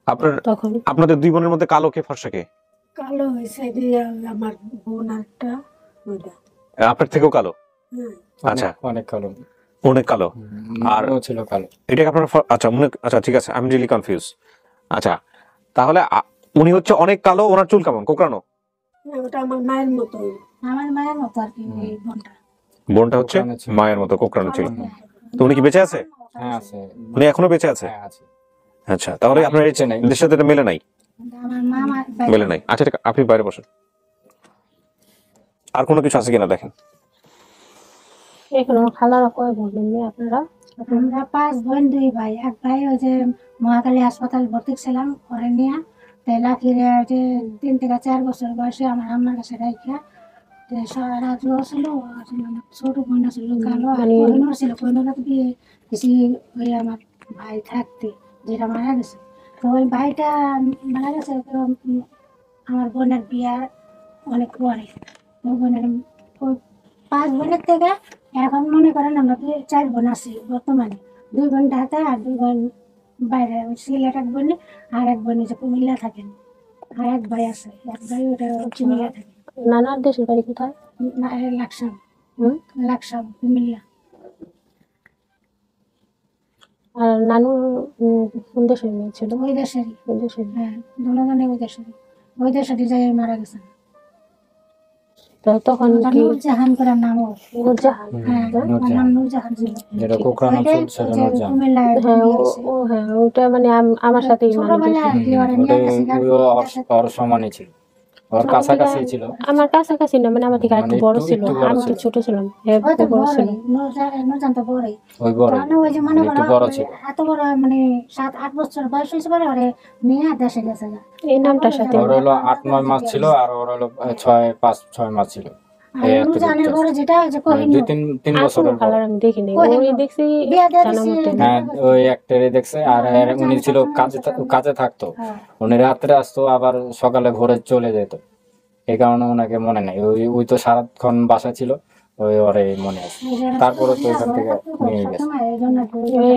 আপনার তখন। আপনাদের দুই বোনের মধ্যে কালো কে ফর্সা কে? কালো হয়েছে দিয়ে আমার বোন একটা ওইটা। আপনার থেকেও কালো? হ্যাঁ, আচ্ছা। অনেক কালো। অনেক কালো। আর আর ছিল কালো। এটা কি আপনার আচ্ছা আচ্ছা ঠিক আছে, আমি রিয়েলি কনফিউজ। আচ্ছা, তাহলে উনি হচ্ছে অনেক কালো, ওনার চুল কেমন, কোঁকড়ানো? ওটা আমার মায়ের মতো, আমার মায়ের মতো আর কি ওই বোনটা। বোনটা হচ্ছে কোঁকড়ানো ছিল। মায়ের মতো কোঁকড়ানো ছিল। কালো তো উনি কি বেঁচে আছে? হ্যাঁ আছে। উনি এখনো বেঁচে আছে? হ্যাঁ আছে। আচ্ছা, তাহলে আপনার বেঁচে নাই। এদের সাথে এটা মেলে নাই? আমার মা মেলে নাই। আচ্ছা ঠিক, আপনি বাইরে বসেন। আর কোনো কিছু আছে কিনা দেখেন। এখানে খালারা কয় বলবেন আপনারা? আমরা 5 বোন 2 ভাই। এক ভাই ওই যে মহাখালী হাসপাতাল ভর্তি ছিলাম ওরে নিয়ে, তাই লাকিরে যে 3 থেকে 4 বছর বয়সে আমার আম্মার কাছে রাইখা সারা রাত ছিল। আর আমার ছোট বোন ছিল কালো, আর কোহিনুর ছিল। কোহিনুর বিয়ে দিছি ওই আমার ভাই থাকতে, যেটা মারা গেছে। তো ওই ভাইটা মারা গেছে তো আমার বোনের বিয়ার অনেক পরে। ওই বোনের ওই 5 বোনের থেকে এখন মনে করেন আমরা 4 বোন আছি বর্তমানে। 2 বোন ঢাকায় আর 2 বোন বাইরে, ওই সিলেট এক বোন, আর এক বোন যে কুমিল্লা থাকেন। আর এক ভাই আছে, এক ভাই ওটা কুমিল্লা থাকে। নানার দেশের বাড়ি কোথায়? লাকসাম, হুম? লাকসাম কুমিল্লা। আর নানুর কোন দেশের মেয়ে ছিল? ওই দেশেরই। কোন দেশের? হ্যাঁ, দুজনে ওই দেশেরই। ওই দেশেরই যাই মারা গেছেন। তো তখন কি নূরজাহান করে নাম ওর। নূরজাহান? হ্যাঁ, ওর নাম নূরজাহান ছিল। যেটা কোঁকড়ানো চুল ছিল ওই যে নূরজাহান। কুমিল্লায় হ্যাঁ বিয়ে হয়েছে। হ্যাঁ ওটা মানে আমার সাথেই মানে ছোটবেলায় আর কি ওরে নিয়ে গেছে ওর সমানই ছিল, ওর কাছাকাছি ছিল। আমার কাছাকাছি না, মানে আমার থেকে একটু মানে বড় একটু- ছিল, একটু বড় আমি তো ছিল। ছোট ছিলাম, হ্যাঁ ওই তো বড় ছিল। বড়ই, নূরজাহান তো বড়ই। ওই বড় মানে ওই যে মনে একটু করো বড় ওই ছিল। এত বড় মানে 7-8 বছর বয়স হয়েছে পরে ওরে নিয়ে দেশে গেছে গা। এই নামটার সাথে ওর হলো 8-9 মাস ছিল, আর ওর হলো 6-5-6 মাস ছিল। আর এই এত নূরজাহানের difference। বড় যেটা ওই যে মানে কোহিনুর 2-3 আর কোনো বছরের বড়। কালার আমি দেখিনি, কোহিনূর। ওই দেখছি বিয়ে দিয়ে জানা দিছি, মতে। হ্যাঁ ওই একটারে দেখছে। আর উনি ছিল কাজে থাকতো, হ্যাঁ। উনি রাত্রে আসতো আবার সকালে ভোরে চলে যেত। এই কারণে ওনাকে মনে নাই। ওই ওই তো সারাক্ষণ বাসা ছিল, ওই ওরে মনে আছে। তারপরে তো এখান থেকে নিয়ে গেছে।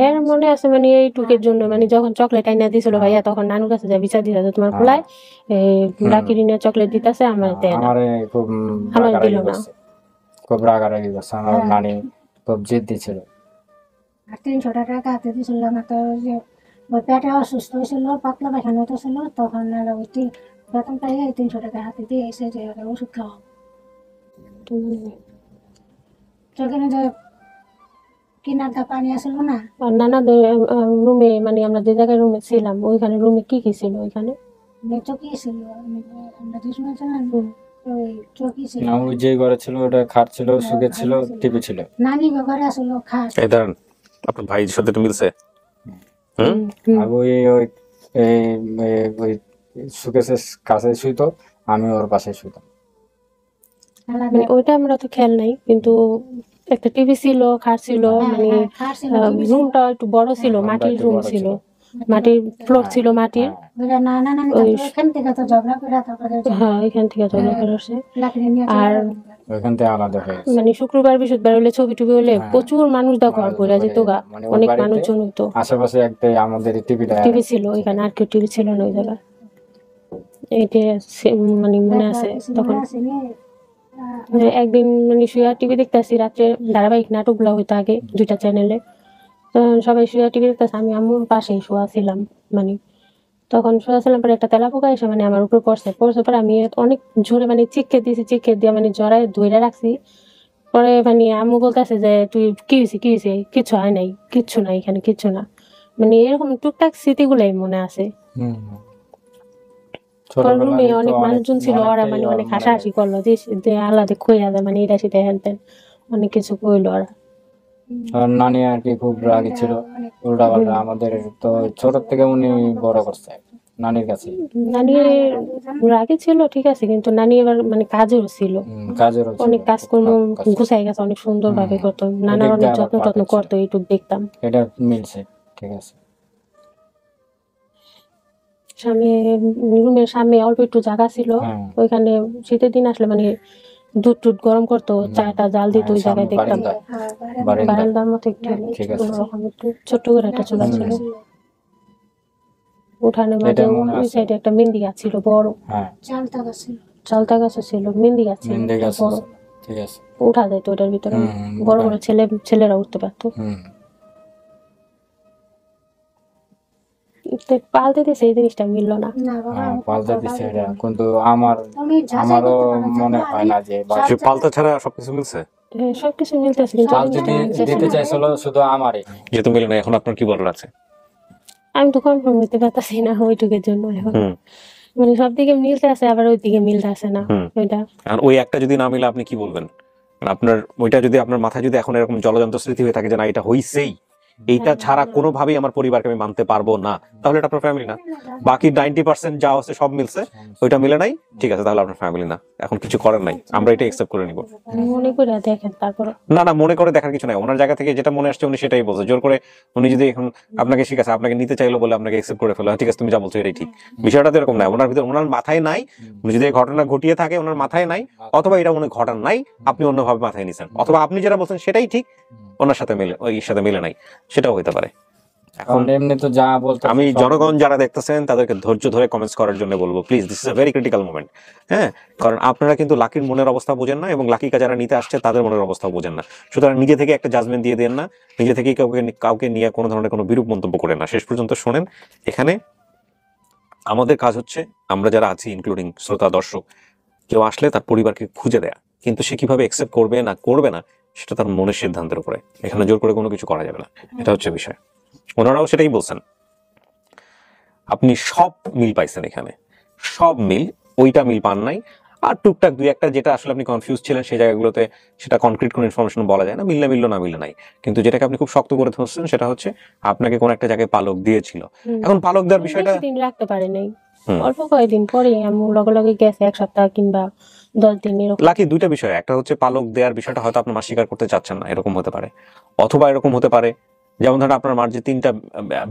এর মনে আছে মানে এইটুকের জন্য, মানে যখন চকলেট আইনা দিছিল ভাইয়া তখন নানুর কাছে যা বিচার দিতে তোমার খোলায় লাকি নিয়ে চকলেট দিতেছে আমার দেয় না, আমারে খুব আমার রাগারাগি দিল না। করছে, খুব রাগারাগি করছে। আমার নানি খুব জেদি ছিল। আর 300 টাকা হাতে দিয়েছিল। আমার তো ওই যে ওই পেটে অসুস্থ হয়েছিল, পাতলা পায়খানা হতেছিল, তখন আর ওই বেতন পাই 300 টাকা হাতে দিয়ে এসে যে ওরা ওষুধ খাওয়া। সেখানে যে কিনারটা পানি আসলো না, আর নানাদের রুমে, মানে আমরা যে জায়গায় রুমে ছিলাম ওইখানে রুমে কি কি ছিল ওইখানে? চকি ছিল, আমরা যে সময় ছিলাম ওই চকি ছিল। না ওই যে ঘরে ছিল ওটা খাট ছিল, সুখে ছিল, টিভি ছিল। নানি ঘরে আসলো খাট। এই দাঁড়ান, আপনার ভাইয়ের সাথে এটা মিলছে? হুম? আর ওই ওই ওই সুকেশের কাছে শুইতো, আমি ওর পাশে শুইতাম। আলাদা মানে ওইটা আমরা তো খেয়াল নাই, কিন্তু একটা টিভি ছিল, খাট ছিল, মানে খাট ছিল, রুমটা একটু বড় ছিল, মাটির একটু রুম বড় ছিল, ছিল। মাটির ফ্লোর ছিল মাটির। ওইটা না না না ওইখান থেকে তো ঝগড়া করে তারপরে হ্যাঁ এখান থেকে ঝগড়া করে আসে। লাকড়ি নিয়ে আর ওইখান থেকে আলাদা হয়ে গেছে। মানে শুক্রবার বৃহস্পতিবার হলে ছবি টবি হলে প্রচুর মানুষ দা ঘর ভরে যেত গা, মানে ওই অনেক বাড়িতে মানুষজন হইতো। আশেপাশে একটা আমাদের টিভিটা টিভি ছিল ওইখানে, আর কেউ টিভি ছিল না ওই জায়গায়। এইটা মানে মনে আছে তখন। মানে একদিন মানে শুয়ে টিভি দেখতেছি, রাত্রে ধারাবাহিক নাটকগুলো হইতো আগে 2টা চ্যানেলে, তখন সবাই শুয়ে টিভি দেখতেছে, আমি আম্মুর পাশেই শোয়া ছিলাম। মানে তখন শোয়া ছিলাম, পরে একটা তেলাপোকা এসে মানে আমার উপর পড়ছে পরে আমি অনেক জোরে মানে চিৎকে দিয়েছি, চিৎকে দিয়ে মানে জড়ায় ধরে রাখছি। পরে মানে আম্মু বলতেছে যে তুই কি হয়েছে, কিচ্ছু হয় নাই, কিচ্ছু নাই এখানে, কিচ্ছু না। মানে এরকম টুকটাক স্মৃতিগুলাই মনে আছে। রুমে অনেক মানুষজন ছিল, ওরা মানে অনেক হাসাহাসি করলো যে আল্লাহ খইয়া যায়, মানে এটা সেটা হ্যান ত্যান অনেক কিছু কইলো ওরা। আর নানি আর কি খুব রাগী ছিল, উল্টা পাল্টা আমাদের তো ছোট থেকে উনি বড় করছে নানির কাছে। নানি রাগে ছিল ঠিক আছে, কিন্তু নানি এবার মানে কাজেরও ছিল, কাজের অনেক কাজকর্ম গুছাই গেছে, অনেক সুন্দর ভাবে করতো, নানার অনেক যত্ন টত্ন করতো, এইটুক দেখতাম। এটা মিলছে, ঠিক আছে। সামনে রুমের সামনে অল্প একটু জায়গা ছিল, ওইখানে শীতের দিন আসলে মানে দুধ টুধ গরম করতো, চাটা জাল দিত, ওই জায়গায় দেখতাম। বারান্দার মতো একটু ঠিক আছে। কোনোরকম একটু ছোট্ট করে একটা চুলা ছিল। উঠানের মাঝে এটা মনে ওই আছে। সাইডে একটা মেহেন্দি গাছ ছিল বড়, হ্যাঁ, চালতা গেছে। চালতা গাছ ছিল, মেহেন্দি গাছ ছিল মেহেন্দি গাছ বড়, আছে। ঠিক আছে। উঠা যেত ওটার ভিতরে, বড় ওটাই। বড় ছেলেরা উঠতে পারতো। তো পাল্টে দিয়েছে, এই জিনিসটা মিললো না। না বাবা, হ্যাঁ, আমি পাল্টে কোথাও দিচ্ছে পাবো এটা, না। কিন্তু আমারও তুমি যাচাই করতে পারো যে মনে না, হয় না যে বা- সে পাল্টা ছাড়া সবকিছু মিলছে, হ্যাঁ, সবকিছু মিলতেছে কিন্তু পাল্টে জিনিসটা মিলতেছে দিতে না। চাইছিল শুধু আমারই। যেহেতু মিলে না, এখন আপনার কি বলার আছে? আমি তো কনফার্ম হতে পারতাছি না ওইটুকের জন্য এখন, হুম মানে সব দিকে মিলতে আছে আবার ওই দিকে মিলতে আছে না হুম। ওইটা। আর ওই একটা যদি না মিলে আপনি কি বলবেন? আর আপনার ওইটা যদি আপনার মাথায় যদি এখন এরকম জলযন্ত্র স্মৃতি হয়ে থাকে যে না এটা হইছেই, এইটা ছাড়া কোনোভাবেই আমার পরিবারকে আমি মানতে পারবো না, তাহলে এটা আপনার ফ্যামিলি না। বাকি 90% যা আছে সব মিলছে, ওইটা মিলে নাই, ঠিক আছে, তাহলে আপনার ফ্যামিলি না। এখন কিছু করার নাই, আমরা এটা একসেপ্ট করে নিব। মনে করে দেখেন তারপরে। না না, মনে করে দেখার কিছু নাই, ওনার জায়গা থেকে যেটা মনে আসছে উনি সেটাই বলছে। জোর করে উনি যদি এখন আপনাকে ঠিক আছে আপনাকে নিতে চাইলো বলে আপনাকে একসেপ্ট করে ফেলো, ঠিক আছে তুমি যা বলছো এটাই ঠিক, বিষয়টা তো এরকম নাই। ওনার ভিতরে ওনার মাথায় নাই, উনি যদি এই ঘটনা ঘটিয়ে থাকে ওনার মাথায় নাই, অথবা এটা উনি ঘটান নাই, আপনি অন্যভাবে মাথায় নিছেন, অথবা আপনি যেটা বলছেন সেটাই ঠিক, ওনার সাথে মিলে ওই সাথে মিলে নাই, সেটাও হতে পারে। এখন কারণ এমনি তো যা বলতে আমি জনগণ যারা দেখতেছেন তাদেরকে ধৈর্য ধরে কমেন্টস করার জন্য বলবো, please this is a very critical moment. হ্যাঁ, কারণ আপনারা কিন্তু লাকির মনের অবস্থা বোঝেন না, এবং লাকিকা যারা নিতে আসছে তাদের মনের অবস্থা বোঝেন না। সুতরাং নিজে থেকে একটা জাজমেন্ট দিয়ে দেন না, নিজে থেকে কাউকে নিয়ে কোনো ধরনের কোনো বিরূপ মন্তব্য করেন না। শেষ পর্যন্ত শোনেন। এখানে আমাদের কাজ হচ্ছে, আমরা যারা আছি ইনক্লুডিং শ্রোতা দর্শক, কেউ আসলে তার পরিবারকে খুঁজে দেয়া, কিন্তু সে কিভাবে অ্যাকসেপ্ট করবে না করবে না সেটা তার মনের সিদ্ধান্তের উপরে, এখানে জোর করে কোনো কিছু করা যাবে না, এটা হচ্ছে বিষয়। ওনারাও সেটাই বলছেন। আপনি সব মিল পাইছেন এখানে, সব মিল, ওইটা মিল পান নাই। আর টুকটাক দুই একটা যেটা আসলে আপনি কনফিউজ ছিলেন সেই জায়গাগুলোতে সেটা কনক্রিট কোনো ইনফরমেশন বলা যায় না, মিললে মিললো না মিললে নাই। কিন্তু যেটাকে আপনি খুব শক্ত করে ধরছেন সেটা হচ্ছে আপনাকে কোন একটা জায়গায় পালক দিয়েছিল। এখন পালক দেওয়ার বিষয়টা, বেশি দিন রাখতে পারে নাই, হুম। অল্প কয়েকদিন পরে আমি লগে লগে গেছে, 1 সপ্তাহ কিংবা 10 দিন এরকম। লাকি দুইটা বিষয়, একটা হচ্ছে পালক দেওয়ার বিষয়টা হয়তো আপনার মা স্বীকার করতে চাচ্ছেন না, এরকম হতে পারে। অথবা এরকম হতে পারে যেমন ধরেন আপনার মার যে 3টা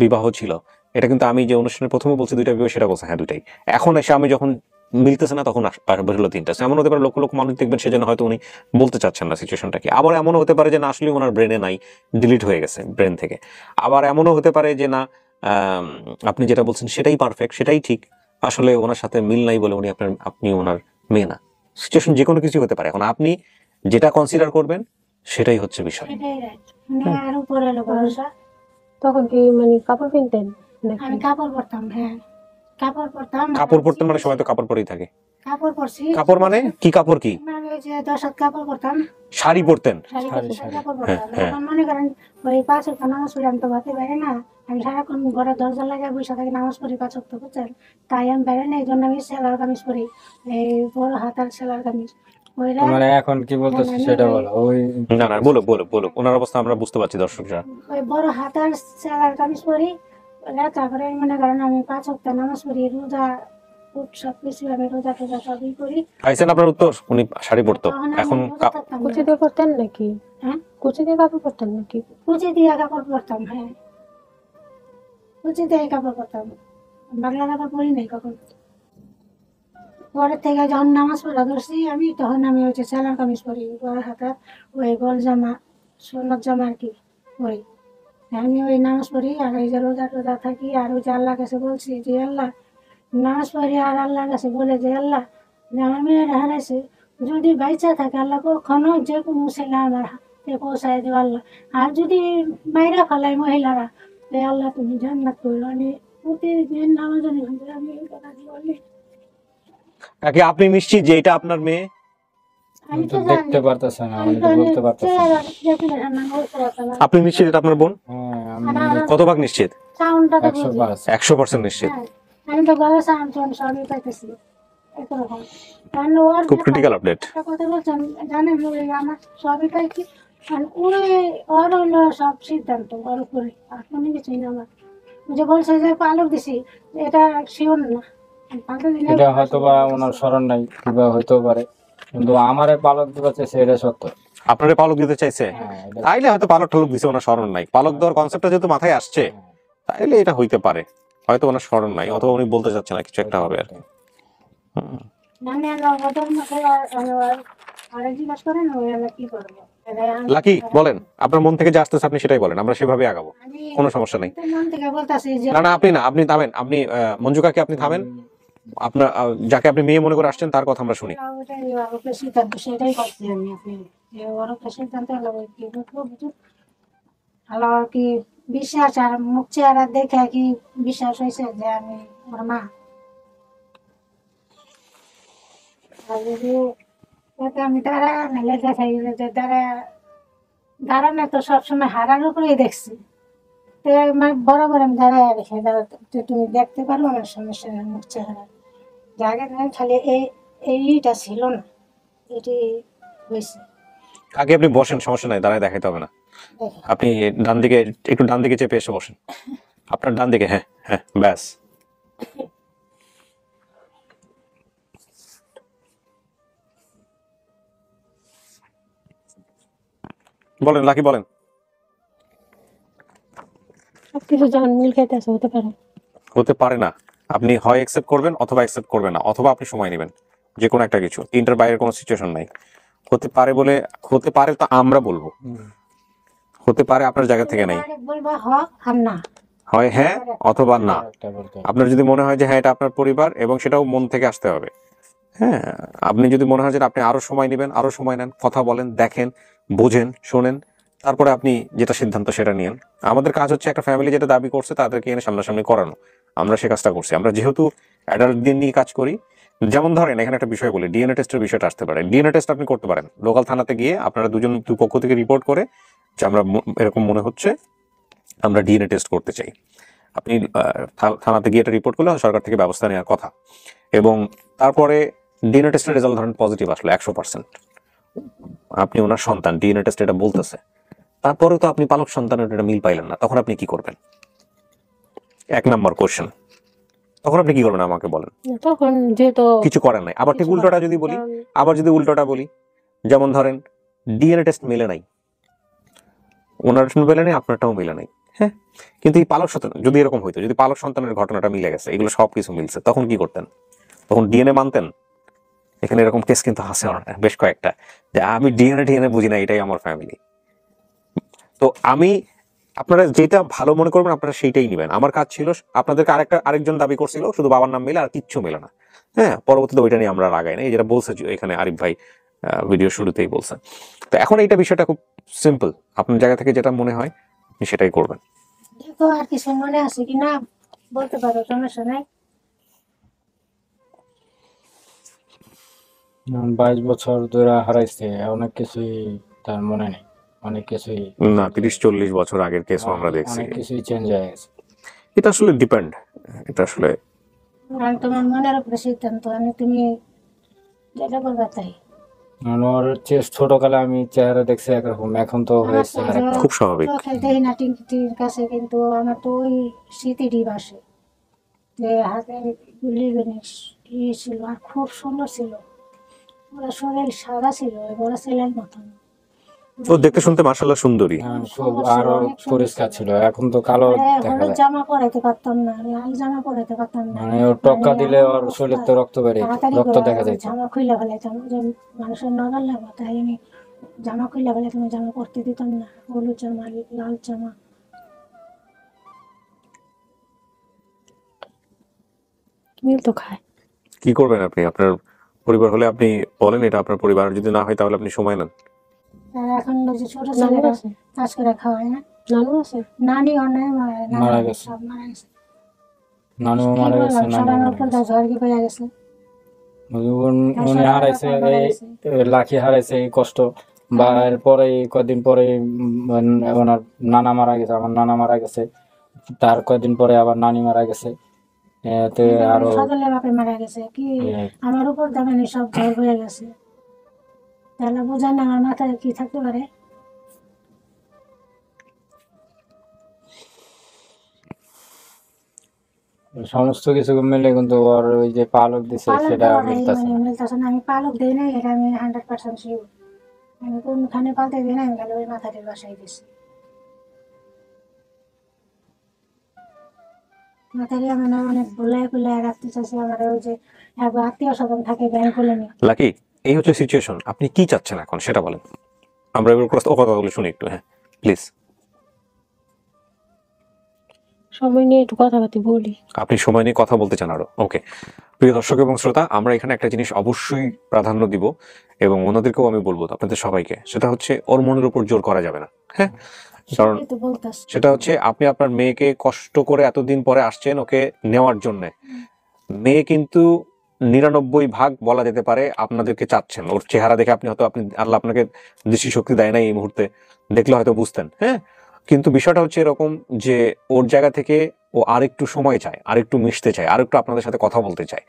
বিবাহ ছিল, এটা কিন্তু আমি যে অনুষ্ঠানের প্রথমে বলছি 2টা বিবাহ, সেটা বলছে হ্যাঁ 2টাই। এখন এসে আমি যখন মিলতেছে না তখন বেরোলো 3টা। এমন হতে পারে লোক মানুষ দেখবেন সেজন্য হয়তো উনি বলতে চাচ্ছেন না সিচুয়েশনটা কি। আবার এমনও হতে পারে যে না আসলে ওনার ব্রেনে নাই, ডিলিট হয়ে গেছে ব্রেন থেকে। আবার এমনও হতে পারে যে না আপনি যেটা বলছেন সেটাই পারফেক্ট, সেটাই ঠিক, আসলে ওনার সাথে মিল নাই বলে আপনি ওনার মেয়ে না। সিচুয়েশন যে কোনো কিছু হতে পারে। এখন আপনি যেটা কনসিডার করবেন সেটাই হচ্ছে বিষয়। এটাই রাইট। মানে আর উপরে এলো ভরসা। তখন কি মানে কাপড় কিনতেন নাকি? আমি কাপড় পরতাম, হ্যাঁ কাপড় পরতাম। কাপড় পরতেন মানে সবাই তো কাপড় পরেই থাকে। কাপড় পরছি। কাপড় মানে কি কাপড়? কি আমি ওই যে 10 হাত কাপড় পরতাম, শাড়ি পরতেন? শাড়ি কাপড় হ্যাঁ, পরতাম। হ্যাঁ। এখন মনে করেন ওই 5 ওয়াক্ত নামাজ পড়ি, আমি তো বাতে বাইরে না, আমি সারাক্ষণ ঘরে দরজা লাগায় বসে থাকি, নামাজ পড়ি 5 ওয়াক্ত, বুঝছেন? তাই আমি বাইরে না, এই জন্য আমি সেলার কামিজ পরি, এই বড় হাতার সেলার কামিজ ওইরা। মানে এখন কি বলতেছে সেটা বলো। ওই না না, বলুক ওনার অবস্থা আমরা বুঝতে পারছি দর্শকরা। ওই বড় হাতার সেলার কামিজ পরি, তারপরে মনে করেন আমি 5 ওয়াক্ত নামাজ পড়ি, রোজা সবকিছু আমি রোজা টোজা সবই করি। পাইছেন আপনার উত্তর? উনি শাড়ি পরতো, তখন আমি এখন রোজা থাকতাম না। কুচি দিয়ে পরতেন নাকি? হ্যাঁ কুচি দিয়ে কাপড় পরতেন নাকি? কুচি দিয়ে কাপড় পরতাম, হ্যাঁ কুচি দিয়ে কাপড় পরতাম, বাংলা কাপড় পরি নাই কখন। পরের থেকে যখন নামাজ পড়া ধরছি আমি, তখন আমি হচ্ছে সেলার কামিজ পরি, বড় হাতার ওই গোল জামা, সুন্নত জামা আর কি পরি। আমি ওই নামাজ পড়ি, আর এই যে রোজা টোজা থাকি, আর ওই যে আল্লাহ কাছে বলছি যে আল্লাহ, নামাজ পড়ি আর আল্লাহর কাছে বলে যে আল্লাহ, যে আমার মেয়েরা হারাইছে, যদি বাইচা থাকে আল্লাহ কখনো যে কোনো ছেলে আমার হাতে পৌঁছায় দেব আল্লাহ, আর যদি মাইরা ফেলায় মহিলারা, যে আল্লাহ তুমি জান্নাত করো। আমি প্রতিদিন নামাজ আমি এই কথা বলি। কাকে আপনি নিশ্চিত যে এটা আপনার মেয়ে? আমি তো তো দেখতে জানি, পারতেছে না, আমি আমি তো তো বলতে পারতেছি না। বলতে পারতাম না। আপনি নিশ্চিত এটা আপনার বোন? হ্যাঁ, কত ভাগ নিশ্চিত? সাউন্ডটা তো বুঝি। 100%। 100% নিশ্চিত। হ্যাঁ, আমি তো গলা সাউন্ড সবই পাইতেছি একরকম। কারণ ওর খুব ক্রিটিক্যাল আপডেট। একটা কথা বলছেন, জানেন ওই আমার সবই পাইছি, আর ওরে ওর হলো সব সিদ্ধান্ত ওর উপরে, আর কোনো কিছুই না আমার। ওই যে বলছে যে পালক দিছি, এটা শিওর না, পালক দিলে এটা হয়তো বা ওনার স্মরণ নাই, কিংবা হইতেও পারে, কিন্তু আমারে পালক দিতে চাইছে এটা সত্য। আপনারে পালক দিতে চাইছে? হ্যাঁ, এটা- তাইলে হয়তো পালক টালক দিছে, ওনার স্মরণ নাই। পালক দেওয়ার কনসেপ্টটা যেহেতু মাথায় আসছে, তাইলে এটা হইতে পারে, হয়তো ওনার স্মরণ নাই, অথবা উনি বলতে চাচ্ছে না, কিছু একটা হবে আর কি। মানে ওদের মধ্যে আর জিজ্ঞাসা করেন ওই কি করবো। লাকি বলেন, আপনার মন থেকে যা আসতেছে আপনি সেটাই বলেন, আমরা সেভাবে আগাবো, আমি কোনো সমস্যা নেই। মন থেকে বলতেছি যে না না, আপনি না, আপনি থামেন, আপনি মঞ্জুকাকে আপনি থামেন, আপনার যাকে আপনি মেয়ে মনে করে আসছেন তার কথা আমরা শুনি। ওটাই ওর উপরে সিদ্ধান্ত, সেটাই করছি আমি। আপনি যে ওর উপরে সিদ্ধান্ত হলো ওই কি বুঝুন হলো আর কি বিশ্বাস, আর মুখ চেহারা দেখে কি বিশ্বাস হয়েছে যে আমি ওর মা। আর যদি যাতে আমি দাঁড়া নাহলে দেখাই যে দাঁড়ানো তো সবসময় হারার উপরেই দেখছি। তো মানে বরাবর আমি দাঁড়ায় রেখে তো তুমি দেখতে পারো আমার সমস্যা নেই, মুখ চেহারা জায়গা নেই, খালি এইটা ছিল না, এটি হয়েছে। আগে আপনি বসেন, সমস্যা নাই, দাঁড়ায় দেখাইতে হবে না। দেখে আপনি ডান দিকে, একটু ডান দিকে চেপে এসে বসেন, আপনার ডান দিকে, হ্যাঁ হ্যাঁ, ব্যাস। বলেন লাকি, বলেন। সবকিছু যখন মিল খাইতেছে হতে পারে। হতে পারে না, আপনি হয় অ্যাকসেপ্ট করবেন অথবা অ্যাকসেপ্ট করবেন না, অথবা আপনি সময় নেবেন, যে কোনো একটা কিছু, তিনটার বাইরের কোনো সিচুয়েশন নাই। হতে পারে বলে, হতে পারে তো আমরা বলবো, হতে পারে আপনার জায়গা থেকে নাই, বলবা হক আর না। হয় হ্যাঁ অথবা না। একটা বলতে হবে। আপনার যদি মনে হয় যে হ্যাঁ এটা আপনার পরিবার, এবং সেটাও মন থেকে আসতে হবে, হ্যাঁ, আপনি যদি মনে হয় যে আপনি আরো সময় নেবেন, আরো সময় নেন, কথা বলেন, দেখেন, বোঝেন, শোনেন, তারপরে আপনি যেটা সিদ্ধান্ত সেটা নিন। আমাদের কাজ হচ্ছে একটা ফ্যামিলি যেটা দাবি করছে তাদেরকে এনে সামনাসামনি করানো, আমরা সে কাজটা করছি। আমরা যেহেতু অ্যাডাল্টদের নিয়ে কাজ করি, যেমন ধরেন এখানে একটা বিষয় বলি, ডিএনএ টেস্টের বিষয়টা আসতে পারে। ডিএনএ টেস্ট আপনি করতে পারেন লোকাল থানাতে গিয়ে, আপনারা দুই পক্ষ থেকে রিপোর্ট করে যে আমরা এরকম মনে হচ্ছে, আমরা ডিএনএ টেস্ট করতে চাই। আপনি থানাতে গিয়ে এটা রিপোর্ট করলে সরকার থেকে ব্যবস্থা নেওয়ার কথা। এবং তারপরে ডিএনএ টেস্টের রেজাল্ট ধরেন পজিটিভ আসলো 100%, আপনি ওনার সন্তান, ডিএনএ টেস্ট এটা বলতেছে, তারপরে তো আপনি পালক সন্তানের এটা মিল পাইলেন না, তখন আপনি কি করবেন? 1 নম্বর কোশ্চেন, তখন আপনি কি করবেন আমাকে বলেন। তখন যেহেতু কিছু করার নাই। আবার ঠিক কিছু উল্টোটা যদি বলি, কারণ- আবার যদি উল্টোটা বলি, যেমন ধরেন ডিএনএ টেস্ট মেলে নাই, ওনার মেলে নাই, আপনারটাও মেলে নাই, হ্যাঁ, কিন্তু এই পালক সন্তান যদি এরকম হইতো, যদি পালক সন্তানের ঘটনাটা মিলে গেছে, এগুলো সবকিছু মিলছে, তখন কি করতেন? তখন ডিএনএ মানতেন? এখানে এরকম কেস কিন্তু আছে বেশ কয়েকটা, যে আমি ডিএনএ বুঝি না, এটাই আমার ফ্যামিলি। তো আমি, আপনারা যেটা ভালো মনে করবেন আপনারা সেইটাই নেবেন। আমার কাজ ছিল, আপনাদেরকে আরেকজন দাবি করছিল শুধু বাবার নাম মিলে, আর কিচ্ছু মেলে না, হ্যাঁ, পরবর্তীতে ওইটা নিয়ে আমরা রাগাই না, এই যেটা বলছে এখানে আরিফ ভাই ভিডিও শুরুতেই বলছে। তো এখন এইটা বিষয়টা খুব সিম্পল, আপনার জায়গা থেকে যেটা মনে হয় আপনি সেটাই করবেন। দেখো আর কিছু মনে আছে কি না বলতে পারো, সমস্যা নাই। 22 বছর ধরে হারাইছে, অনেক কিছুই তার মনে নেই, অনেক কিছুই না, 30-40 বছর আগের কেসও আমরা দেখছি। অনেক কিছুই চেঞ্জ হয়ে গেছে। এটা আসলে ডিপেন্ড, এটা আসলে আর তোমার মনের উপরে সিদ্ধান্ত, তুমি যেটা বলবা তাই। ওর ছোটকালে আমি চেহারা দেখছি একরকম, এখন তো হয়েছে আমার তো আরেকরকম। খুব স্বাভাবিক। চোখে দেখি না টিঙ্কিটির কাছে, কিন্তু আমার তো ওই স্মৃতিটি বাসে যে হাতে গুলি জিনিস ছিল, আর খুব সুন্দর ছিল, ওরা শরীর সাদা ছিল, বড় ছেলের মতন। ও দেখতে শুনতে মাশাআল্লাহ সুন্দরী। খুব আরো পরিষ্কার ছিল, এখন তো কালো দেখা হলুদ যায়। জামা পরাইতে পারতাম না, লাল জামা পরাইতে পারতাম না, মানে ওর টক্কা দিলে ওর শরীর তো রক্ত বেরিয়ে, তাড়াতাড়ি রক্ত করে দেখা যায়। জামা খুলে ফেলাইতাম, যে মানুষের নজর লাগবে তাই আমি জামা খুলে ফেলে তুমি জামা পরতে দিতাম না, হলুদ জামা লাল জামা। মিল তো খায়। কি করবেন আপনি? আপনার পরিবার হলে আপনি বলেন এটা আপনার পরিবার, যদি না হয় তাহলে আপনি সময় নেন। আর এখন ওই যে ছোট নানু ছেলেরা আছে, কাজ করে খাওয়ায় না, নানু আছে। নানি অনেক মারা গেছে। সব মারা গেছে। নানু কি মারা গেছে, বললাম, নানি সবার মারা উপর গেছে। ঝড় কি পেয়ে গেছে। উনি হারাইছে, মারা এই গেছে। লাখি হারাইছে, এই কষ্ট, বা এরপরে কদিন পরে ওনার নানা মারা গেছে, আমার নানা মারা গেছে, তার কদিন পরে আবার নানি মারা গেছে, এতে আরো সজলের বাপে মারা গেছে, কি আমার উপর দামানি সব ঝড় হয়ে গেছে। তাহলে বোঝেন না আমার মাথায় কি থাকতে পারে। সমস্ত কিছু মিলে কিন্তু ওর ওই যে পালক দিছে পালক সেটা দেওয়াটাই মিলতেছে মানে না। মিলতেছে না, আমি পালক দিই নাই, এটা আমি 100% শিওর। আমি কোনখানে পালতে দিই না, আমি খালি ওই মাথাটির বাসায় দিছি। মাথাটি মানে অনেক ভুলাই ভুলাই রাখতে চাইছি, আমার ওই যে একবার আত্মীয় স্বজন থাকে ব্যাংক খুলে নিয়ে। লাকি, এই হচ্ছে সিচুয়েশন, আপনি কি চাচ্ছেন এখন সেটা বলেন। আমরা এবার কথাগুলো শুনি একটু, হ্যাঁ প্লিজ। সময় নিয়ে একটু কথাবার্তা বলি। আপনি সময় নিয়ে কথা বলতে চান আরো, ওকে। প্রিয় দর্শক এবং শ্রোতা, আমরা এখানে একটা জিনিস অবশ্যই প্রাধান্য দিব এবং ওনাদেরকেও আমি বলবো আপনাদের সবাইকে, সেটা হচ্ছে ওর মনের উপর জোর করা যাবে না, হ্যাঁ। কারণ সেটাই তো বলতাছি। সেটা হচ্ছে আপনি আপনার মেয়েকে কষ্ট করে এতদিন পরে আসছেন ওকে নেওয়ার জন্য। মেয়ে কিন্তু 99 ভাগ বলা যেতে পারে আপনাদেরকে চাচ্ছেন। ওর চেহারা দেখে আপনি হয়তো আল্লাহ আপনাকে দৃষ্টিশক্তি দেয় নাই এই মুহূর্তে, দেখলে হয়তো বুঝতেন, হ্যাঁ। কিন্তু বিষয়টা হচ্ছে এরকম যে ওর জায়গা থেকে ও আরেকটু সময় চায়, আরেকটু মিশতে চায়, আরেকটু আপনাদের সাথে কথা বলতে চায়।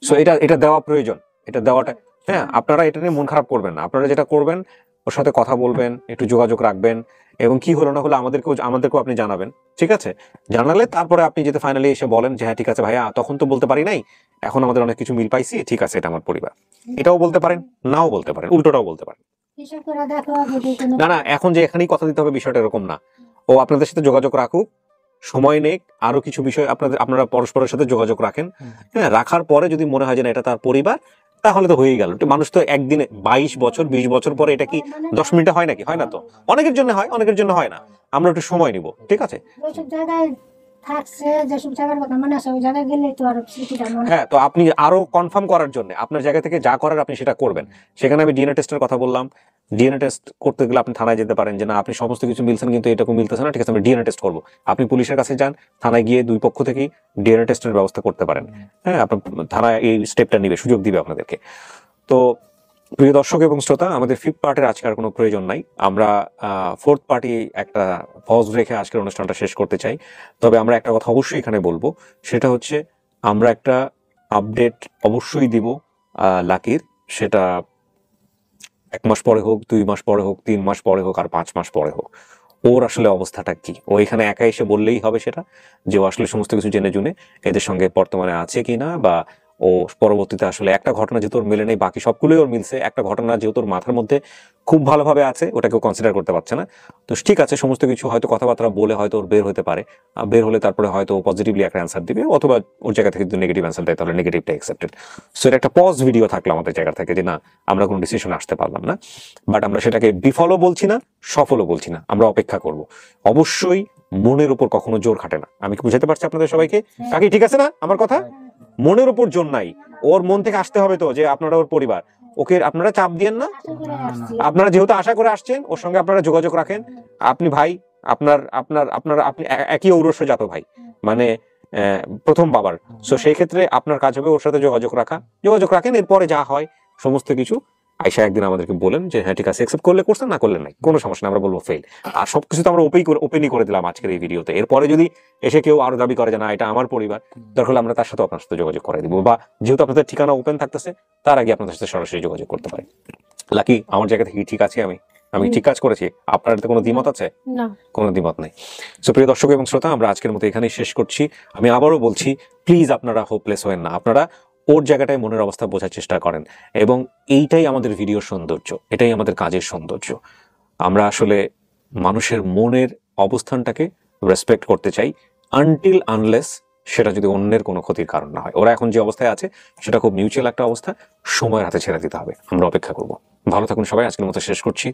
সো এটা দেওয়া প্রয়োজন, এটা দেওয়াটা, হ্যাঁ। আপনারা এটা নিয়ে মন খারাপ করবেন না, আপনারা যেটা করবেন ওর সাথে কথা বলবেন, একটু যোগাযোগ রাখবেন এবং কি হলো না হলো আমাদেরকেও আপনি জানাবেন, ঠিক আছে। জানালে তারপরে আপনি যেতে ফাইনালি এসে বলেন যে হ্যাঁ ঠিক আছে ভাইয়া, তখন তো বলতে পারি নাই, এখন আমাদের অনেক কিছু মিল পাইছি, ঠিক আছে এটা আমার পরিবার, এটাও বলতে পারেন, নাও বলতে পারেন, উল্টোটাও বলতে পারেন। হিসাব করে দেখো যদি কোনো না এখন যে এখানেই কথা দিতে হবে বিষয়টা এরকম না। ও আপনাদের সাথে যোগাযোগ রাখুক, সময় নেই, আরো কিছু বিষয় আপনারা পরস্পরের সাথে যোগাযোগ রাখেন, হ্যাঁ। রাখার পরে যদি মনে হয় যে না এটা তার পরিবার, তাহলে তো হয়েই গেল। মানুষ তো একদিনে 22 বছর 20 বছর পরে এটা কি 10 মিনিটে হয় নাকি? হয় না তো। অনেকের জন্য হয়, অনেকের জন্য হয় না। আমরা একটু সময় নিব, ঠিক আছে। যেসব জায়গায় থাকছে, যেসব জায়গার কথা মনে আছে ওই জায়গায় গেলে তো আর স্মৃতিটা মনে হ্যাঁ, তো আপনি আরো কনফার্ম করার জন্য আপনার জায়গা থেকে যা করার আপনি সেটা করবেন। সেখানে আমি ডিএনএ টেস্টের কথা বললাম, ডিএনএ টেস্ট করতে গেলে আপনি থানায় যেতে পারেন যে না আপনি সমস্ত কিছু মিলছেন কিন্তু এটাকে মিলতেছে না, ঠিক আছে আমি ডিএনএ টেস্ট করবো। আপনি পুলিশের কাছে যান, থানায় গিয়ে দুই পক্ষ থেকেই ডিএনএ টেস্টের ব্যবস্থা করতে পারেন, হ্যাঁ। আপনার থানায় এই স্টেপটা নিবে, সুযোগ দিবে আপনাদেরকে। তো প্রিয় দর্শক এবং শ্রোতা, আমাদের 5th পার্টের আজকে আর কোনো প্রয়োজন নাই। আমরা 4th পার্টি একটা পজ রেখে আজকের অনুষ্ঠানটা শেষ করতে চাই। তবে আমরা একটা কথা অবশ্যই এখানে বলবো, সেটা হচ্ছে আমরা একটা আপডেট অবশ্যই দিব লাকির। সেটা 1 মাস পরে হোক, 2 মাস পরে হোক, 3 মাস পরে হোক, আর 5 মাস পরে হোক, ওর আসলে অবস্থাটা কি। ও এখানে একা এসে বললেই হবে সেটা, যে ও আসলে সমস্ত কিছু জেনে জুনে এদের সঙ্গে বর্তমানে আছে কিনা, বা ও পরবর্তীতে আসলে একটা ঘটনা যেহেতু ওর মেলে নেই, বাকি সবগুলোই ওর মিলছে, একটা ঘটনা যেহেতু ওর মাথার মধ্যে খুব ভালোভাবে আছে, ওটাকেও কনসিডার করতে পারছে না। তো ঠিক আছে, সমস্ত কিছু হয়তো কথাবার্তা বলে হয়তো ওর বের হতে পারে, বের হলে তারপরে হয়তো ও পজিটিভলি একটা অ্যান্সার দিবে, অথবা ওর জায়গা থেকে যদি নেগেটিভ অ্যান্সার দেয় তাহলে নেগেটিভটা অ্যাকসেপ্টেড। সো এটা একটা পজ ভিডিও থাকলো আমাদের জায়গা থেকে, যে না আমরা কোনো ডিসিশন আসতে পারলাম না, বাট আমরা সেটাকে বিফলও বলছি না, সফলও বলছি না, আমরা অপেক্ষা করব। অবশ্যই মনের উপর কখনো জোর খাটে না। আমি কি বুঝাতে পারছি আপনাদের সবাইকে? কাকি ঠিক আছে না আমার কথা? মনের উপর জোর নাই, ওর মন থেকে আসতে হবে তো যে আপনারা ওর পরিবার, ওকে আপনারা চাপ দিয়েন না। আশা করে আসছি। আপনারা যেহেতু আশা করে আসছেন, ওর সঙ্গে আপনারা যোগাযোগ রাখেন। আপনি ভাই, আপনি একই ঔরস্য জাত ভাই, মানে প্রথম বাবার। সো সেই ক্ষেত্রে আপনার কাজ হবে ওর সাথে যোগাযোগ রাখেন। এরপরে যা হয় সমস্ত কিছু আয়শা একদিন আমাদেরকে বলেন যে হ্যাঁ ঠিক আছে, অ্যাকসেপ্ট করলে করছেন, না করলে নাই, কোনো সমস্যা না, আমরা বলবো ফেল। আর সবকিছু তো আমরা ওপেনই করে দিলাম আজকের এই ভিডিওতে। এরপরে যদি এসে কেউ আরো দাবি করে যে না এটা আমার পরিবার, দরকার হলে আমরা তার সাথে আপনার সাথে যোগাযোগ করে দিব, বা যেহেতু আপনাদের ঠিকানা ওপেন থাকতেছে তার আগে আপনাদের সাথে সরাসরি যোগাযোগ করতে পারি। লাকি আমার জায়গা থেকে ঠিক আছে, আমি ঠিক কাজ করেছি? আপনার এতে কোনো দ্বিমত আছে? না, কোনো দ্বিমত নেই। সো প্রিয় দর্শক এবং শ্রোতা, আমরা আজকের মতো এখানেই শেষ করছি। আমি আবারও বলছি, প্লিজ আপনারা হোপলেস হবেন না, আপনারা ওর জায়গাটায় মনের অবস্থা বোঝার চেষ্টা করেন, এবং এইটাই আমাদের ভিডিওর সৌন্দর্য, এটাই আমাদের কাজের সৌন্দর্য। আমরা আসলে মানুষের মনের অবস্থানটাকে রেসপেক্ট করতে চাই, আনটিল আনলেস সেটা যদি অন্যের কোনো ক্ষতির কারণ না হয়। ওরা এখন যে অবস্থায় আছে সেটা খুব মিউচুয়াল একটা অবস্থা, সময়ের হাতে ছেড়ে দিতে হবে। আমরা অপেক্ষা করব। ভালো থাকুন সবাই, আজকের মতো শেষ করছি।